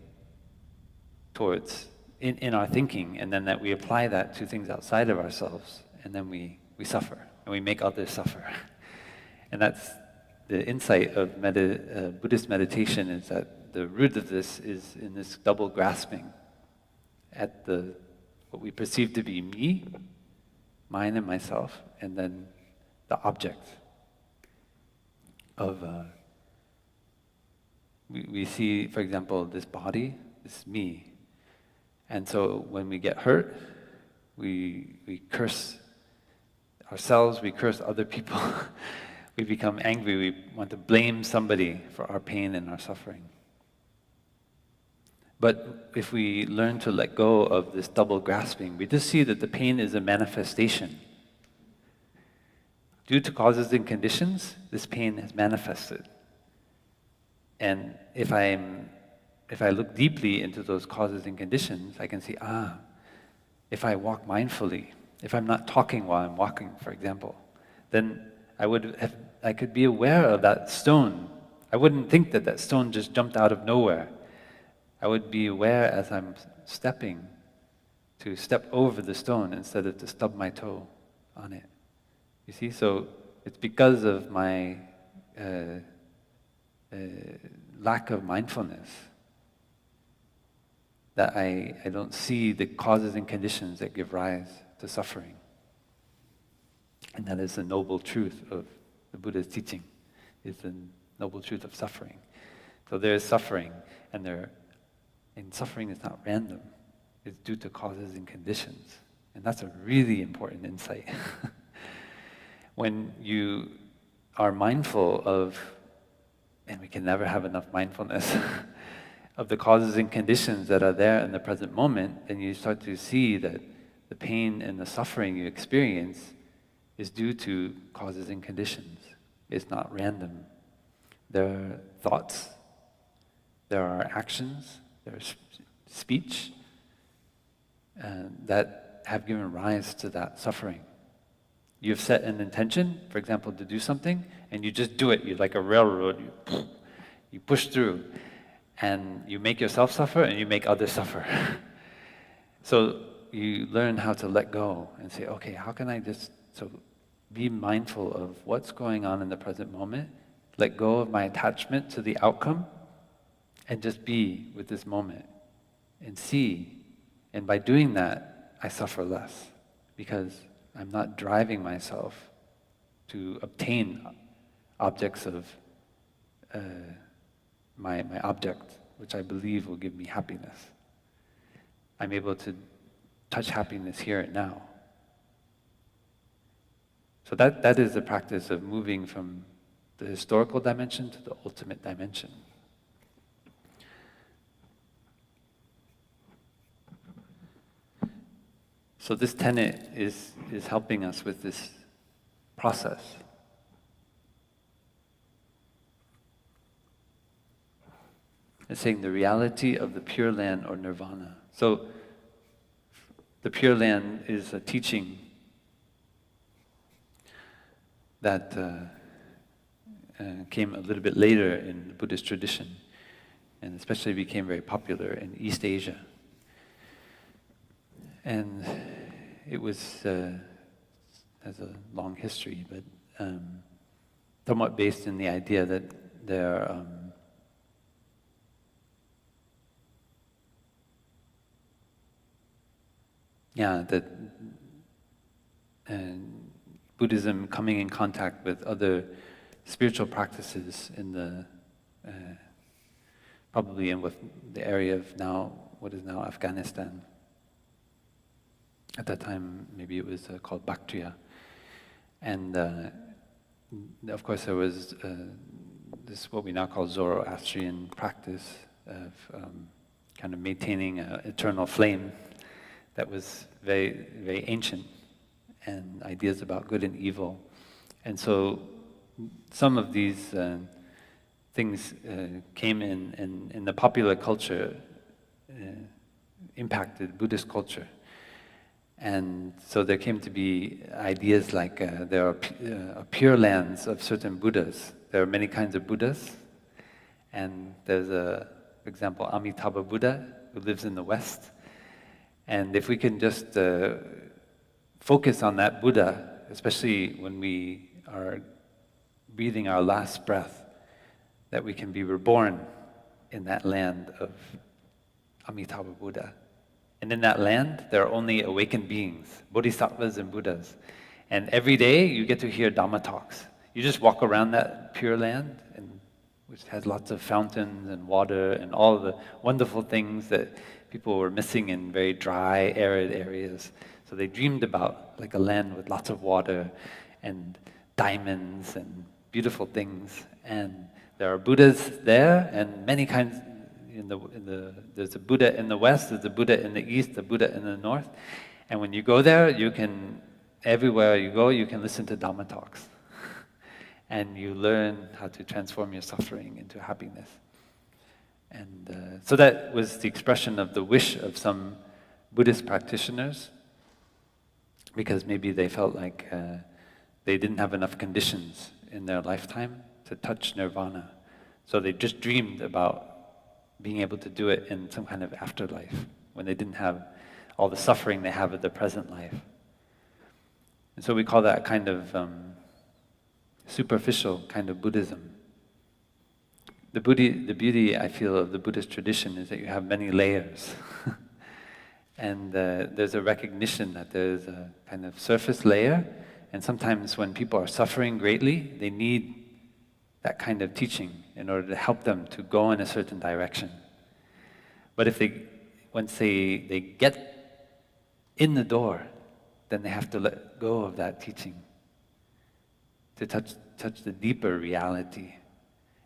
towards, in our thinking, and then that we apply that to things outside of ourselves, and then we suffer, and we make others suffer. And that's the insight of Buddhist meditation, is that the root of this is in this double grasping at what we perceive to be me, mine and myself, and then the object of, we see, for example, this body, this is me. And so when we get hurt, we curse ourselves, we curse other people, we become angry, we want to blame somebody for our pain and our suffering. But if we learn to let go of this double grasping, we just see that the pain is a manifestation. Due to causes and conditions, this pain has manifested. And if I look deeply into those causes and conditions, I can see, if I walk mindfully, if I'm not talking while I'm walking, for example, then I could be aware of that stone. I wouldn't think that that stone just jumped out of nowhere. I would be aware as I'm stepping to step over the stone instead of to stub my toe on it. You see, so it's because of my lack of mindfulness that I don't see the causes and conditions that give rise to suffering. And that is the noble truth of the Buddha's teaching, is the noble truth of suffering. So there is suffering, and suffering is not random. It's due to causes and conditions. And that's a really important insight. When you are mindful of, and we can never have enough mindfulness, of the causes and conditions that are there in the present moment, then you start to see that the pain and the suffering you experience is due to causes and conditions. It's not random. There are thoughts, there are actions, there's speech that have given rise to that suffering. You've set an intention, for example, to do something, and you just do it. You're like a railroad. You push through, and you make yourself suffer, and you make others suffer. So you learn how to let go and say, okay, how can I just be mindful of what's going on in the present moment, let go of my attachment to the outcome, and just be with this moment and see. And by doing that, I suffer less because I'm not driving myself to obtain objects of my object, which I believe will give me happiness. I'm able to touch happiness here and now. So that is the practice of moving from the historical dimension to the ultimate dimension. So this tenet is helping us with this process. It's saying the reality of the Pure Land or Nirvana. So the Pure Land is a teaching that came a little bit later in the Buddhist tradition. and especially became very popular in East Asia. And it was, has a long history, but somewhat based in the idea that there that Buddhism coming in contact with other spiritual practices in the probably in with the area of now what is now Afghanistan. At that time, maybe it was called Bactria, and of course there was this what we now call Zoroastrian practice of kind of maintaining an eternal flame that was very, very ancient, and ideas about good and evil. And so some of these things came in the popular culture, impacted Buddhist culture. And so there came to be ideas like there are pure lands of certain Buddhas. There are many kinds of Buddhas, and there's for example, Amitabha Buddha, who lives in the West. And if we can just focus on that Buddha, especially when we are breathing our last breath, that we can be reborn in that land of Amitabha Buddha. And in that land, there are only awakened beings, bodhisattvas and Buddhas. And every day, you get to hear Dhamma talks. You just walk around that pure land, which has lots of fountains and water and all the wonderful things that people were missing in very dry, arid areas. So they dreamed about like a land with lots of water and diamonds and beautiful things. And there are Buddhas there, and many kinds. There's a Buddha in the West, there's a Buddha in the East, a Buddha in the North. And when you go there, you can, everywhere you go, you can listen to Dhamma talks. And you learn how to transform your suffering into happiness. And so that was the expression of the wish of some Buddhist practitioners, because maybe they felt like they didn't have enough conditions in their lifetime to touch Nirvana. So they just dreamed about being able to do it in some kind of afterlife, when they didn't have all the suffering they have in the present life. And so we call that kind of superficial kind of Buddhism. The beauty, I feel, of the Buddhist tradition is that you have many layers. And there's a recognition that there's a kind of surface layer, and sometimes when people are suffering greatly, they need that kind of teaching in order to help them to go in a certain direction. But if once they get in the door, then they have to let go of that teaching to touch the deeper reality.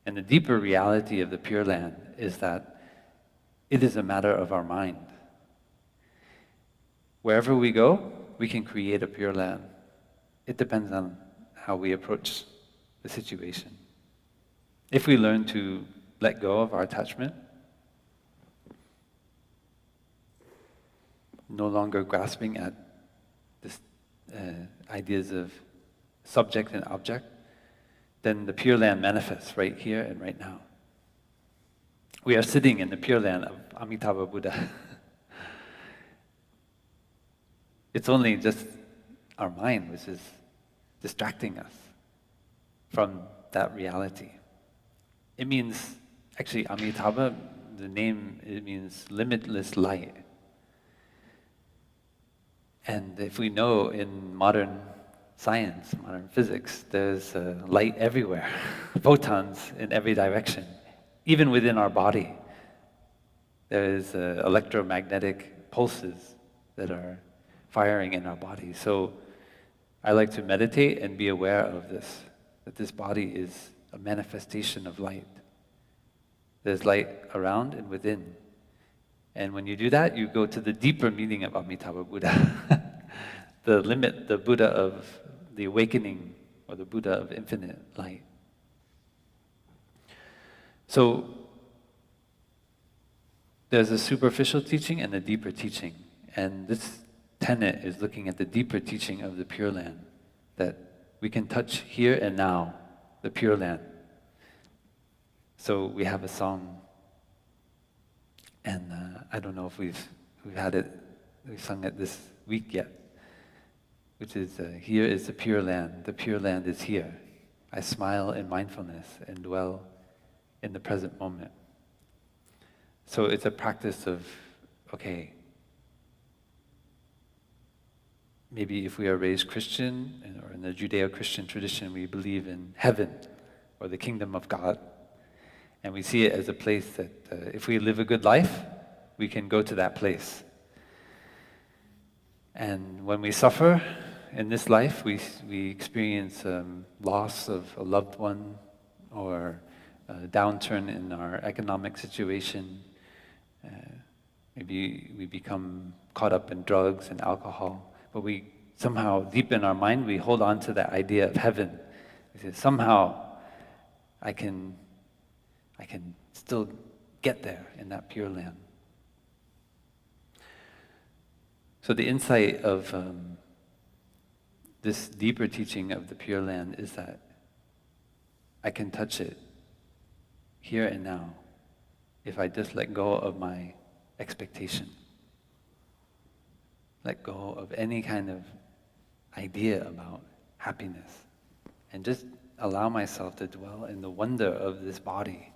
And the deeper reality of the Pure Land is that it is a matter of our mind. Wherever we go, we can create a Pure Land. It depends on how we approach the situation. If we learn to let go of our attachment, no longer grasping at this ideas of subject and object, then the Pure Land manifests right here and right now. We are sitting in the Pure Land of Amitabha Buddha. It's only just our mind which is distracting us from that reality. It means, actually, Amitabha, the name, it means limitless light. And if we know in modern science, modern physics, there's light everywhere, photons in every direction, even within our body. There's electromagnetic pulses that are firing in our body. So I like to meditate and be aware of this, that this body is a manifestation of light. There's light around and within. And when you do that, you go to the deeper meaning of Amitabha Buddha. the Buddha of the awakening, or the Buddha of infinite light. So there's a superficial teaching and a deeper teaching. And this tenet is looking at the deeper teaching of the Pure Land, that we can touch here and now the Pure Land. So we have a song And I don't know if we've sung it this week yet, which is, here is the Pure Land is here. I smile in mindfulness and dwell in the present moment. So it's a practice of, okay, maybe if we are raised Christian, or in the Judeo-Christian tradition, we believe in heaven, or the kingdom of God. And we see it as a place that if we live a good life, we can go to that place. And when we suffer in this life, we experience loss of a loved one, or a downturn in our economic situation. Maybe we become caught up in drugs and alcohol, but we somehow, deep in our mind, we hold on to that idea of heaven. We say, somehow I can still get there in that Pure Land. So the insight of this deeper teaching of the Pure Land is that I can touch it here and now if I just let go of my expectation. Let go of any kind of idea about happiness and just allow myself to dwell in the wonder of this body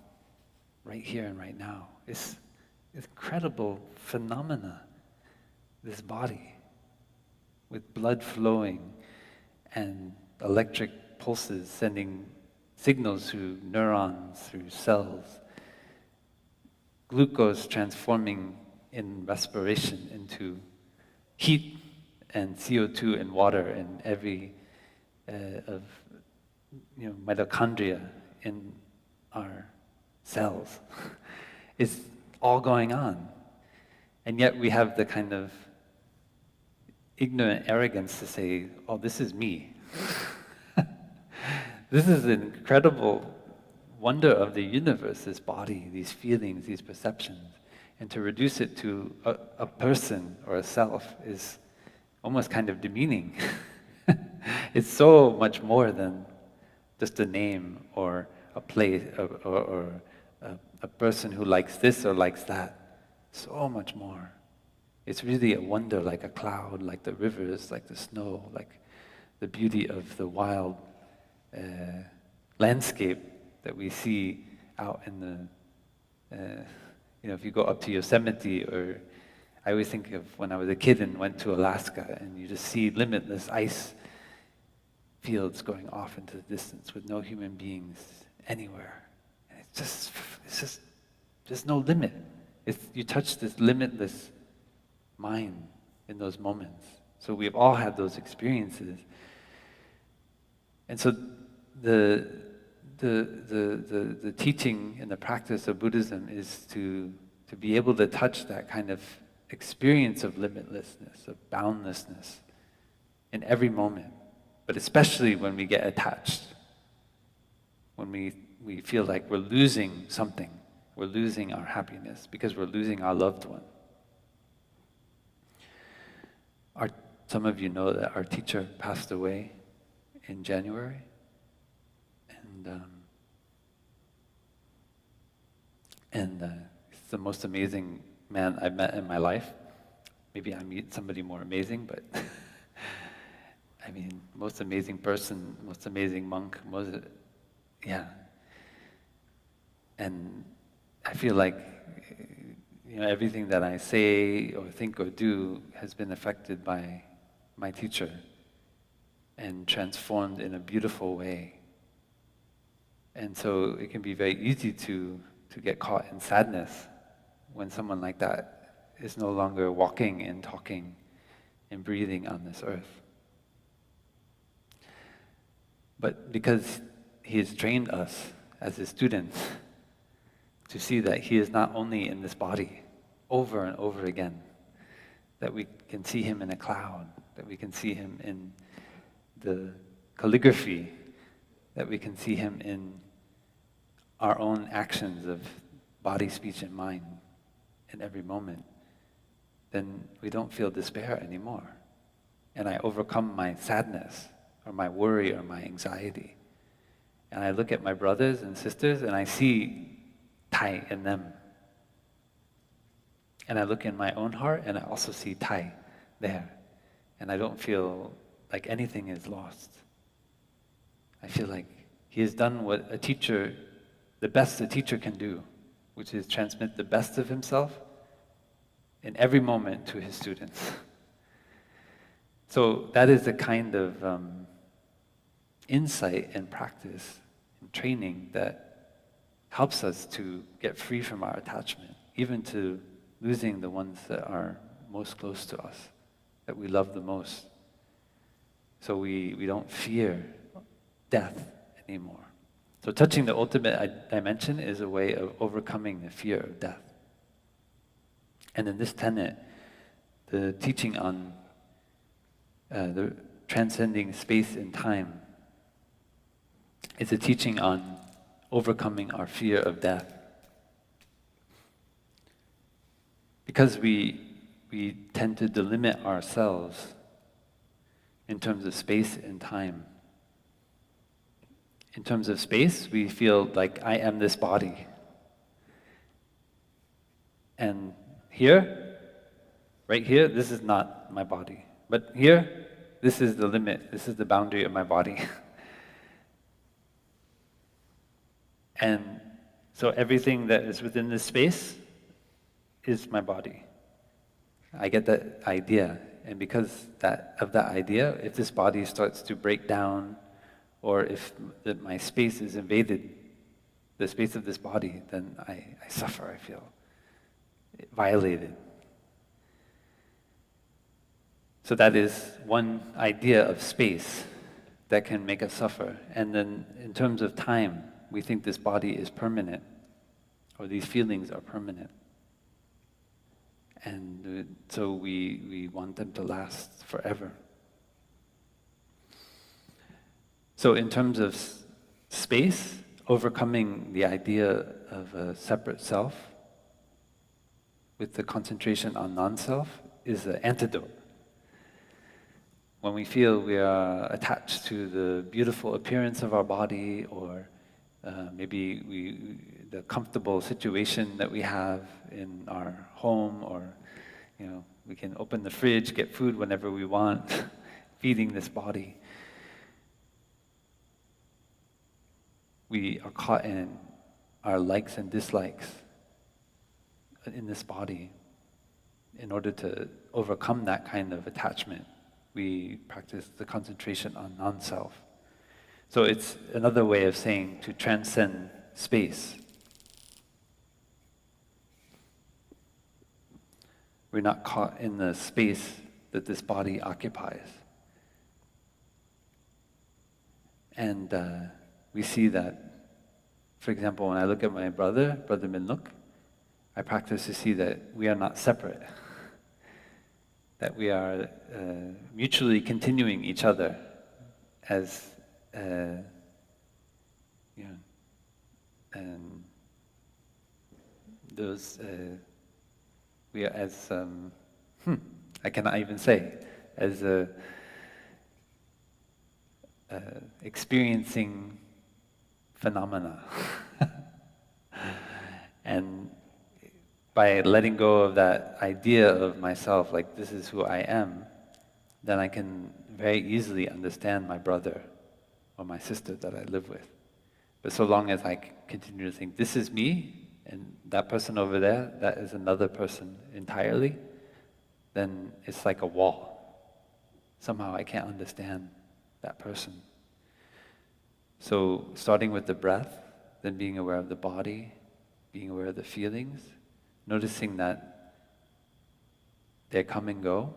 right here and right now. It's incredible phenomena, this body, with blood flowing and electric pulses sending signals through neurons, through cells, glucose transforming in respiration into heat and CO2 and water in every mitochondria in our cells. It's all going on. And yet we have the kind of ignorant arrogance to say, oh, this is me. This is an incredible wonder of the universe, this body, these feelings, these perceptions. And to reduce it to a person or a self is almost kind of demeaning. It's so much more than just a name or a place or a person who likes this or likes that. So much more. It's really a wonder, like a cloud, like the rivers, like the snow, like the beauty of the wild landscape that we see out in the, if you go up to Yosemite, or I always think of when I was a kid and went to Alaska, and you just see limitless ice fields going off into the distance with no human beings anywhere. And it's just, there's no limit. You touch this limitless mind in those moments. So we've all had those experiences. And so the teaching and the practice of Buddhism is to be able to touch that kind of experience of limitlessness, of boundlessness in every moment, but especially when we get attached, when we feel like we're losing something, we're losing our happiness because we're losing our loved one. Some of you know that our teacher passed away in January, and he's the most amazing man I've met in my life. Maybe I meet somebody more amazing, but I mean, most amazing person, most amazing monk, yeah. And I feel like everything that I say or think or do has been affected by my teacher and transformed in a beautiful way. And so it can be very easy to get caught in sadness when someone like that is no longer walking and talking and breathing on this earth. But because he has trained us as his students to see that he is not only in this body over and over again, that we can see him in a cloud, that we can see him in the calligraphy, that we can see him in our own actions of body, speech, and mind in every moment, then we don't feel despair anymore. And I overcome my sadness or my worry or my anxiety. And I look at my brothers and sisters and I see Tai in them. And I look in my own heart and I also see Tai there. And I don't feel like anything is lost. I feel like he has done what a teacher, the best a teacher can do, which is transmit the best of himself in every moment to his students. So that is the kind of insight and practice and training that helps us to get free from our attachment, even to losing the ones that are most close to us, that we love the most. So we don't fear death anymore. So touching the ultimate dimension is a way of overcoming the fear of death. And in this tenet, the teaching on the transcending space and time is a teaching on overcoming our fear of death. Because we tend to delimit ourselves in terms of space and time. In terms of space, we feel like I am this body. And here, right here, this is not my body. But here, this is the limit, this is the boundary of my body. And so everything that is within this space is my body. I get that idea, and because of that idea, if this body starts to break down, or if my space is invaded, the space of this body, then I suffer, I feel violated. So that is one idea of space that can make us suffer. And then in terms of time, we think this body is permanent, or these feelings are permanent. And so we want them to last forever. So in terms of space, overcoming the idea of a separate self with the concentration on non-self is the antidote. When we feel we are attached to the beautiful appearance of our body, or maybe the comfortable situation that we have in our home, or we can open the fridge, get food whenever we want, feeding this body. We are caught in our likes and dislikes in this body. In order to overcome that kind of attachment, we practice the concentration on non-self. So it's another way of saying to transcend space. We're not caught in the space that this body occupies. And we see that, for example, when I look at my brother Minluk, I practice to see that we are not separate. That we are mutually continuing each other as we are as I cannot even say, as experiencing phenomena. And by letting go of that idea of myself, like this is who I am, then I can very easily understand my brother or my sister that I live with. But so long as I continue to think, this is me, and that person over there, that is another person entirely, then it's like a wall. Somehow I can't understand that person. So starting with the breath, then being aware of the body, being aware of the feelings, noticing that they come and go.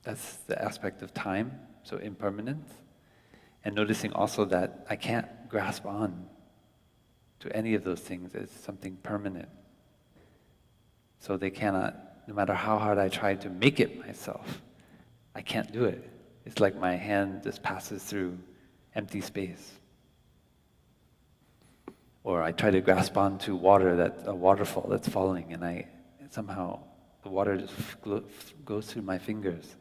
That's the aspect of time, so impermanence. And noticing also that I can't grasp on to any of those things as something permanent. So they cannot, no matter how hard I try to make it myself, I can't do it. It's like my hand just passes through empty space. Or I try to grasp onto water, a waterfall that's falling, and somehow the water just goes through my fingers.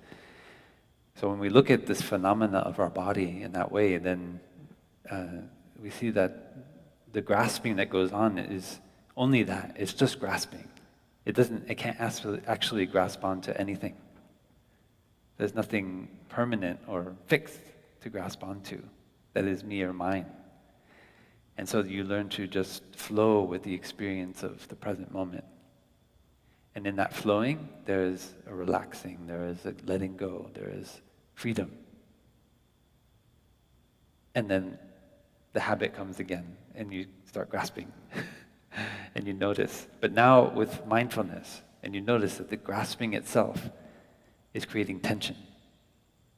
So when we look at this phenomena of our body in that way, then we see that the grasping that goes on is only that. It's just grasping. It can't actually grasp onto anything. There's nothing permanent or fixed to grasp onto that is me or mine. And so you learn to just flow with the experience of the present moment. And in that flowing, there is a relaxing, there is a letting go, there is freedom. And then the habit comes again, and you start grasping, and you notice. But now with mindfulness, and you notice that the grasping itself is creating tension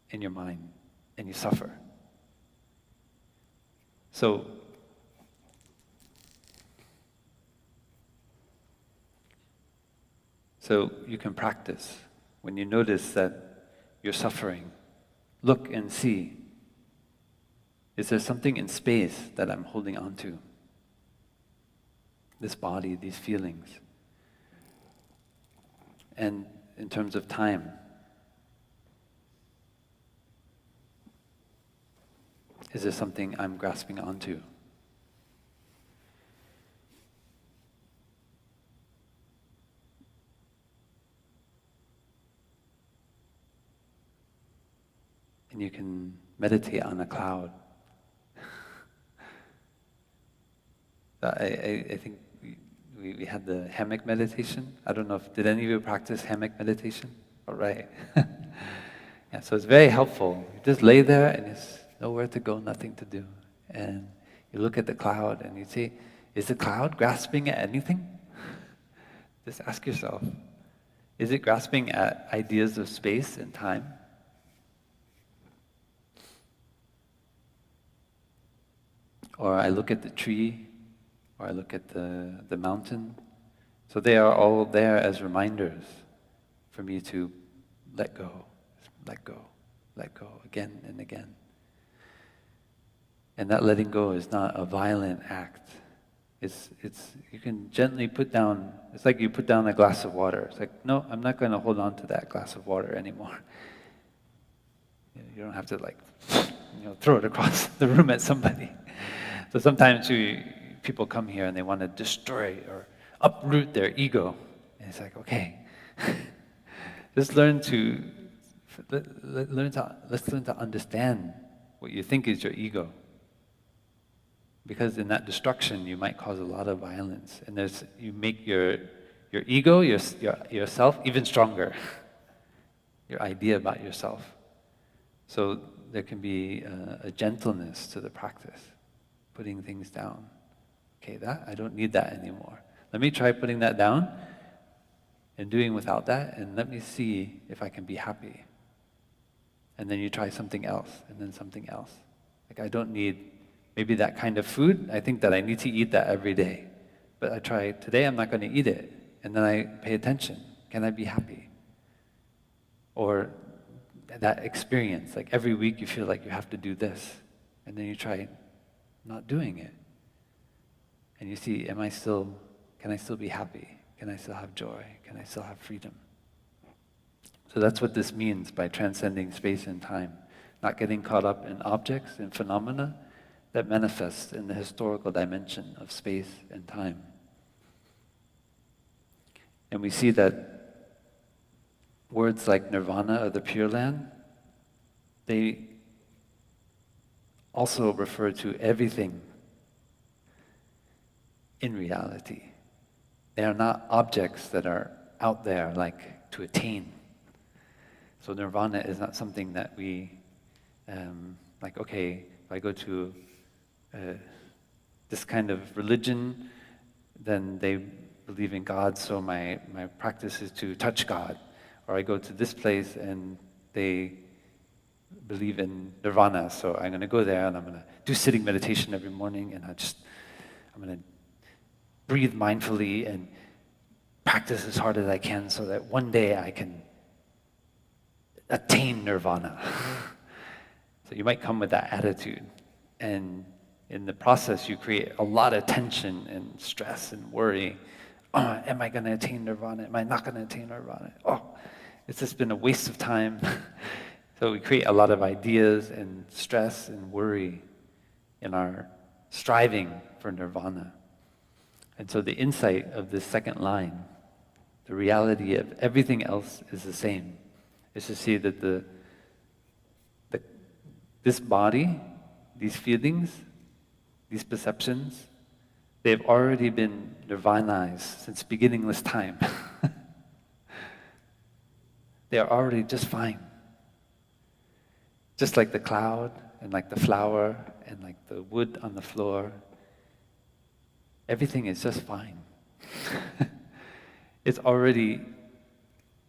in your mind, and you suffer. So you can practice. When you notice that you're suffering, look and see, is there something in space that I'm holding on to? This body, these feelings. And in terms of time, is there something I'm grasping onto? And you can meditate on a cloud. I think we had the hammock meditation. I don't know did any of you practice hammock meditation? All right. Yeah, so it's very helpful. You just lay there and there's nowhere to go, nothing to do. And you look at the cloud and you say, is the cloud grasping at anything? Just ask yourself, is it grasping at ideas of space and time? Or I look at the tree, or I look at the mountain. So they are all there as reminders for me to let go, let go, let go, again and again. And that letting go is not a violent act. It's you can gently put down, it's like you put down a glass of water. It's like, no, I'm not going to hold on to that glass of water anymore. You don't have to throw it across the room at somebody. So sometimes people come here and they want to destroy or uproot their ego. And it's like, okay, just let's learn to understand what you think is your ego. Because in that destruction, you might cause a lot of violence. And you make your ego, yourself, even stronger. Your idea about yourself. So there can be a gentleness to the practice. Putting things down. Okay, I don't need that anymore. Let me try putting that down and doing without that, and let me see if I can be happy. And then you try something else, and then something else. Like I don't need maybe that kind of food. I think that I need to eat that every day. But I try, today I'm not going to eat it. And then I pay attention. Can I be happy? Or that experience, like every week you feel like you have to do this. And then you try not doing it. And you see, can I still be happy? Can I still have joy? Can I still have freedom? So that's what this means by transcending space and time. Not getting caught up in objects and phenomena that manifest in the historical dimension of space and time. And we see that words like Nirvana or the Pure Land, they also refer to everything in reality. They are not objects that are out there like to attain. So Nirvana is not something that we, okay, if I go to this kind of religion, then they believe in God, so my practice is to touch God. Or I go to this place and they believe in Nirvana, so I'm going to go there and I'm going to do sitting meditation every morning, and I'm going to breathe mindfully and practice as hard as I can so that one day I can attain Nirvana. So you might come with that attitude, and in the process you create a lot of tension and stress and worry. Oh, am I going to attain Nirvana? Am I not going to attain Nirvana? Oh, it's just been a waste of time. So we create a lot of ideas and stress and worry in our striving for Nirvana. And so the insight of this second line The reality of everything else is the same. It's to see that this body, these feelings, these perceptions, they've already been nirvanized since beginningless time. They are already just fine. Just like the cloud, and like the flower, and like the wood on the floor, everything is just fine. It's already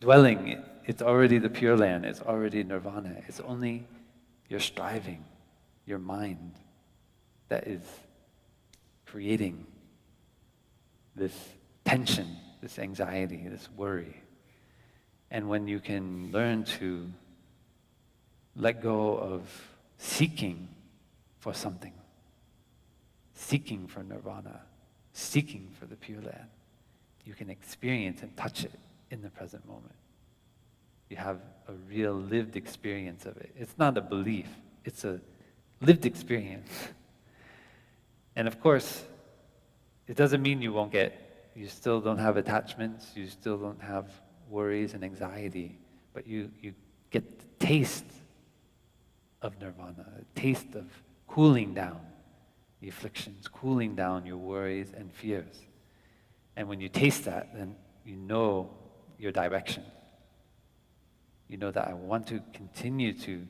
dwelling, it's already the Pure Land, it's already Nirvana. It's only your striving, your mind, that is creating this tension, this anxiety, this worry. And when you can learn to let go of seeking for something, seeking for Nirvana, seeking for the Pure Land, you can experience and touch it in the present moment. You have a real lived experience of it. It's not a belief, it's a lived experience. And of course, it doesn't mean you still don't have attachments, you still don't have worries and anxiety, but you get the taste of Nirvana, a taste of cooling down the afflictions, cooling down your worries and fears. And when you taste that, then you know your direction. You know that I want to continue to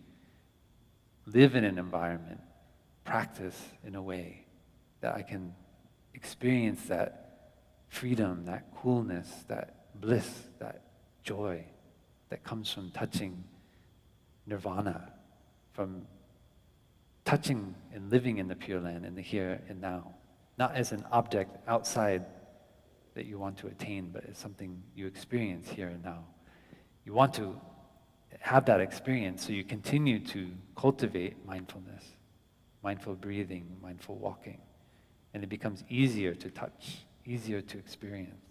live in an environment, practice in a way that I can experience that freedom, that coolness, that bliss, that joy that comes from touching Nirvana, from touching and living in the Pure Land, in the here and now. Not as an object outside that you want to attain, but as something you experience here and now. You want to have that experience, so you continue to cultivate mindfulness, mindful breathing, mindful walking, and it becomes easier to touch, easier to experience.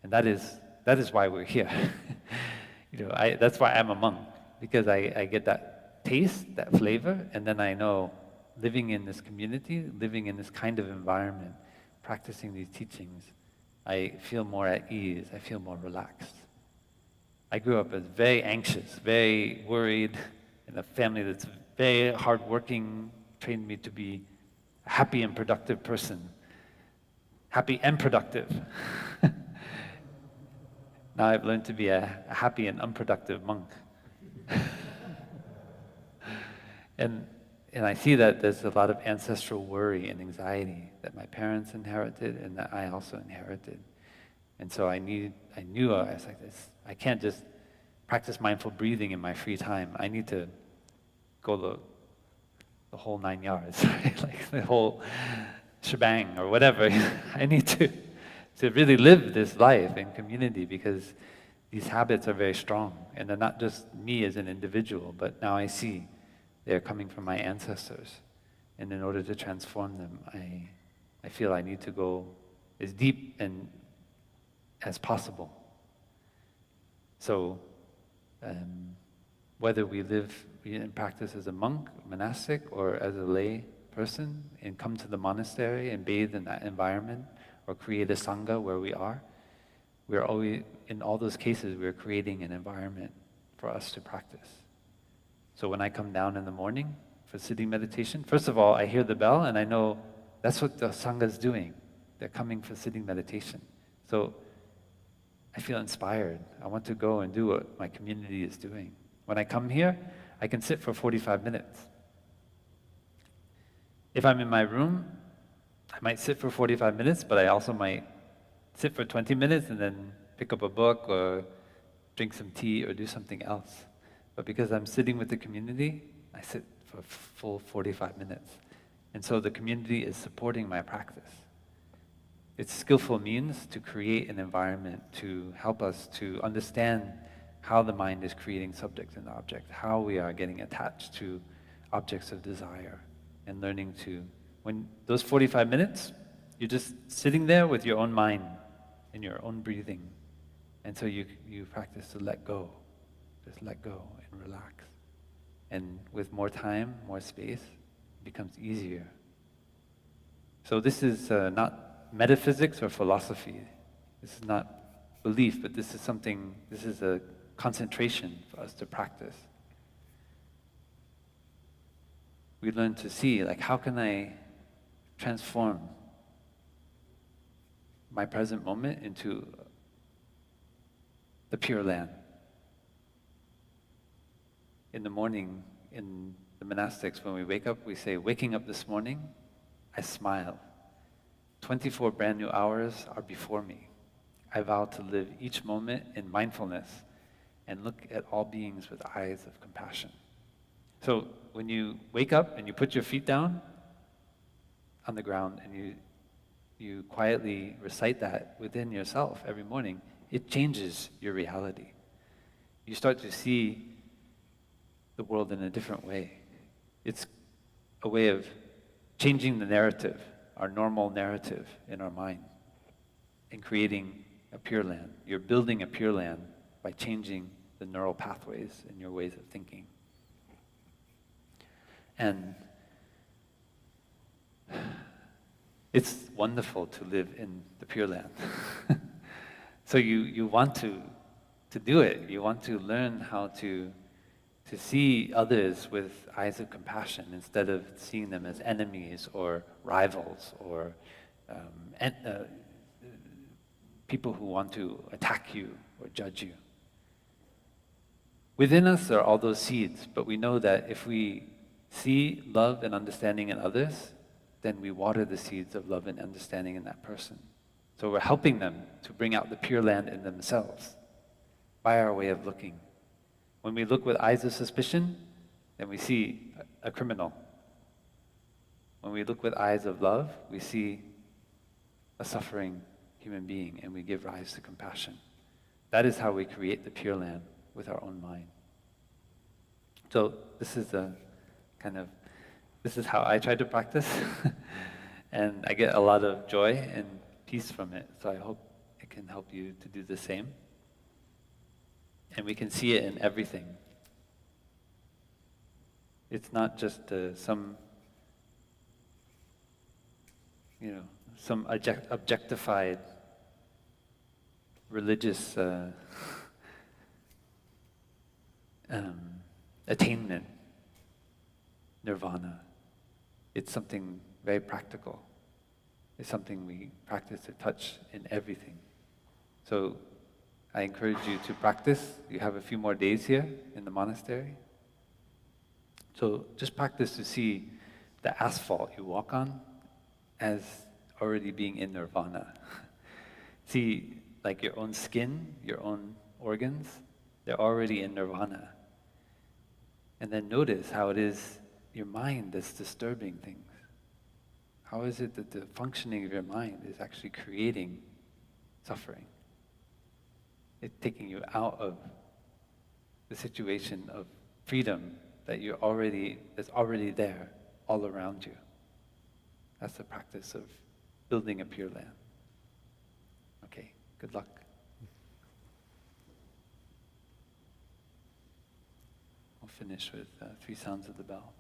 And that is why we're here. That's why I'm a monk, because I get that taste, that flavor, and then I know living in this community, living in this kind of environment, practicing these teachings, I feel more at ease, I feel more relaxed. I grew up as very anxious, very worried, in a family that's very hardworking, trained me to be a happy and productive person. Happy and productive. Now I've learned to be a happy and unproductive monk. And I see that there's a lot of ancestral worry and anxiety that my parents inherited and that I also inherited. And so I knew I was like this. I can't just practice mindful breathing in my free time. I need to go the whole 9 yards, right? Like the whole shebang or whatever. I need to really live this life in community, because these habits are very strong, and they're not just me as an individual, but now I see they're coming from my ancestors. And in order to transform them, I feel I need to go as deep and as possible. So whether we live in practice as a monk, monastic, or as a lay person, and come to the monastery and bathe in that environment, or create a sangha where we're always, in all those cases, we're creating an environment for us to practice. So when I come down in the morning for sitting meditation, first of all, I hear the bell and I know that's what the sangha is doing. They're coming for sitting meditation. So I feel inspired. I want to go and do what my community is doing. When I come here, I can sit for 45 minutes. If I'm in my room, I might sit for 45 minutes, but I also might sit for 20 minutes and then pick up a book or drink some tea or do something else. But because I'm sitting with the community, I sit for a full 45 minutes. And so the community is supporting my practice. It's skillful means to create an environment to help us to understand how the mind is creating subject and object, how we are getting attached to objects of desire, and learning to, when those 45 minutes, you're just sitting there with your own mind and your own breathing. And so you practice to let go, just let go and relax. And with more time, more space, it becomes easier. So this is not metaphysics or philosophy. This is not belief, but this is a concentration for us to practice. We learn to see, like, how can I transform my present moment into the Pure Land? In the morning, in the monastics, when we wake up, we say, waking up this morning, I smile. 24 brand new hours are before me. I vow to live each moment in mindfulness and look at all beings with eyes of compassion. So when you wake up and you put your feet down on the ground and you quietly recite that within yourself every morning, it changes your reality. You start to see the world in a different way. It's a way of changing the narrative, our normal narrative in our mind, and creating a pure land. You're building a pure land by changing the neural pathways in your ways of thinking. And it's wonderful to live in the Pure Land. So you want to do it. You want to learn how to see others with eyes of compassion instead of seeing them as enemies or rivals or people who want to attack you or judge you. Within us are all those seeds, but we know that if we see love and understanding in others, then we water the seeds of love and understanding in that person. So we're helping them to bring out the Pure Land in themselves by our way of looking. When we look with eyes of suspicion, then we see a criminal. When we look with eyes of love, we see a suffering human being, and we give rise to compassion. That is how we create the Pure Land with our own mind. So this is how I try to practice, and I get a lot of joy and peace from it. So I hope it can help you to do the same. And we can see it in everything. It's not just some objectified religious attainment, Nirvana. It's something very practical. It's something we practice to touch in everything. So I encourage you to practice. You have a few more days here in the monastery. So just practice to see the asphalt you walk on as already being in Nirvana. See, like your own skin, your own organs, they're already in Nirvana. And then notice how it is your mind that's disturbing things. How is it that the functioning of your mind is actually creating suffering? It's taking you out of the situation of freedom that's already there, all around you. That's the practice of building a pure land. Okay, good luck. We'll finish with 3 sounds of the bell.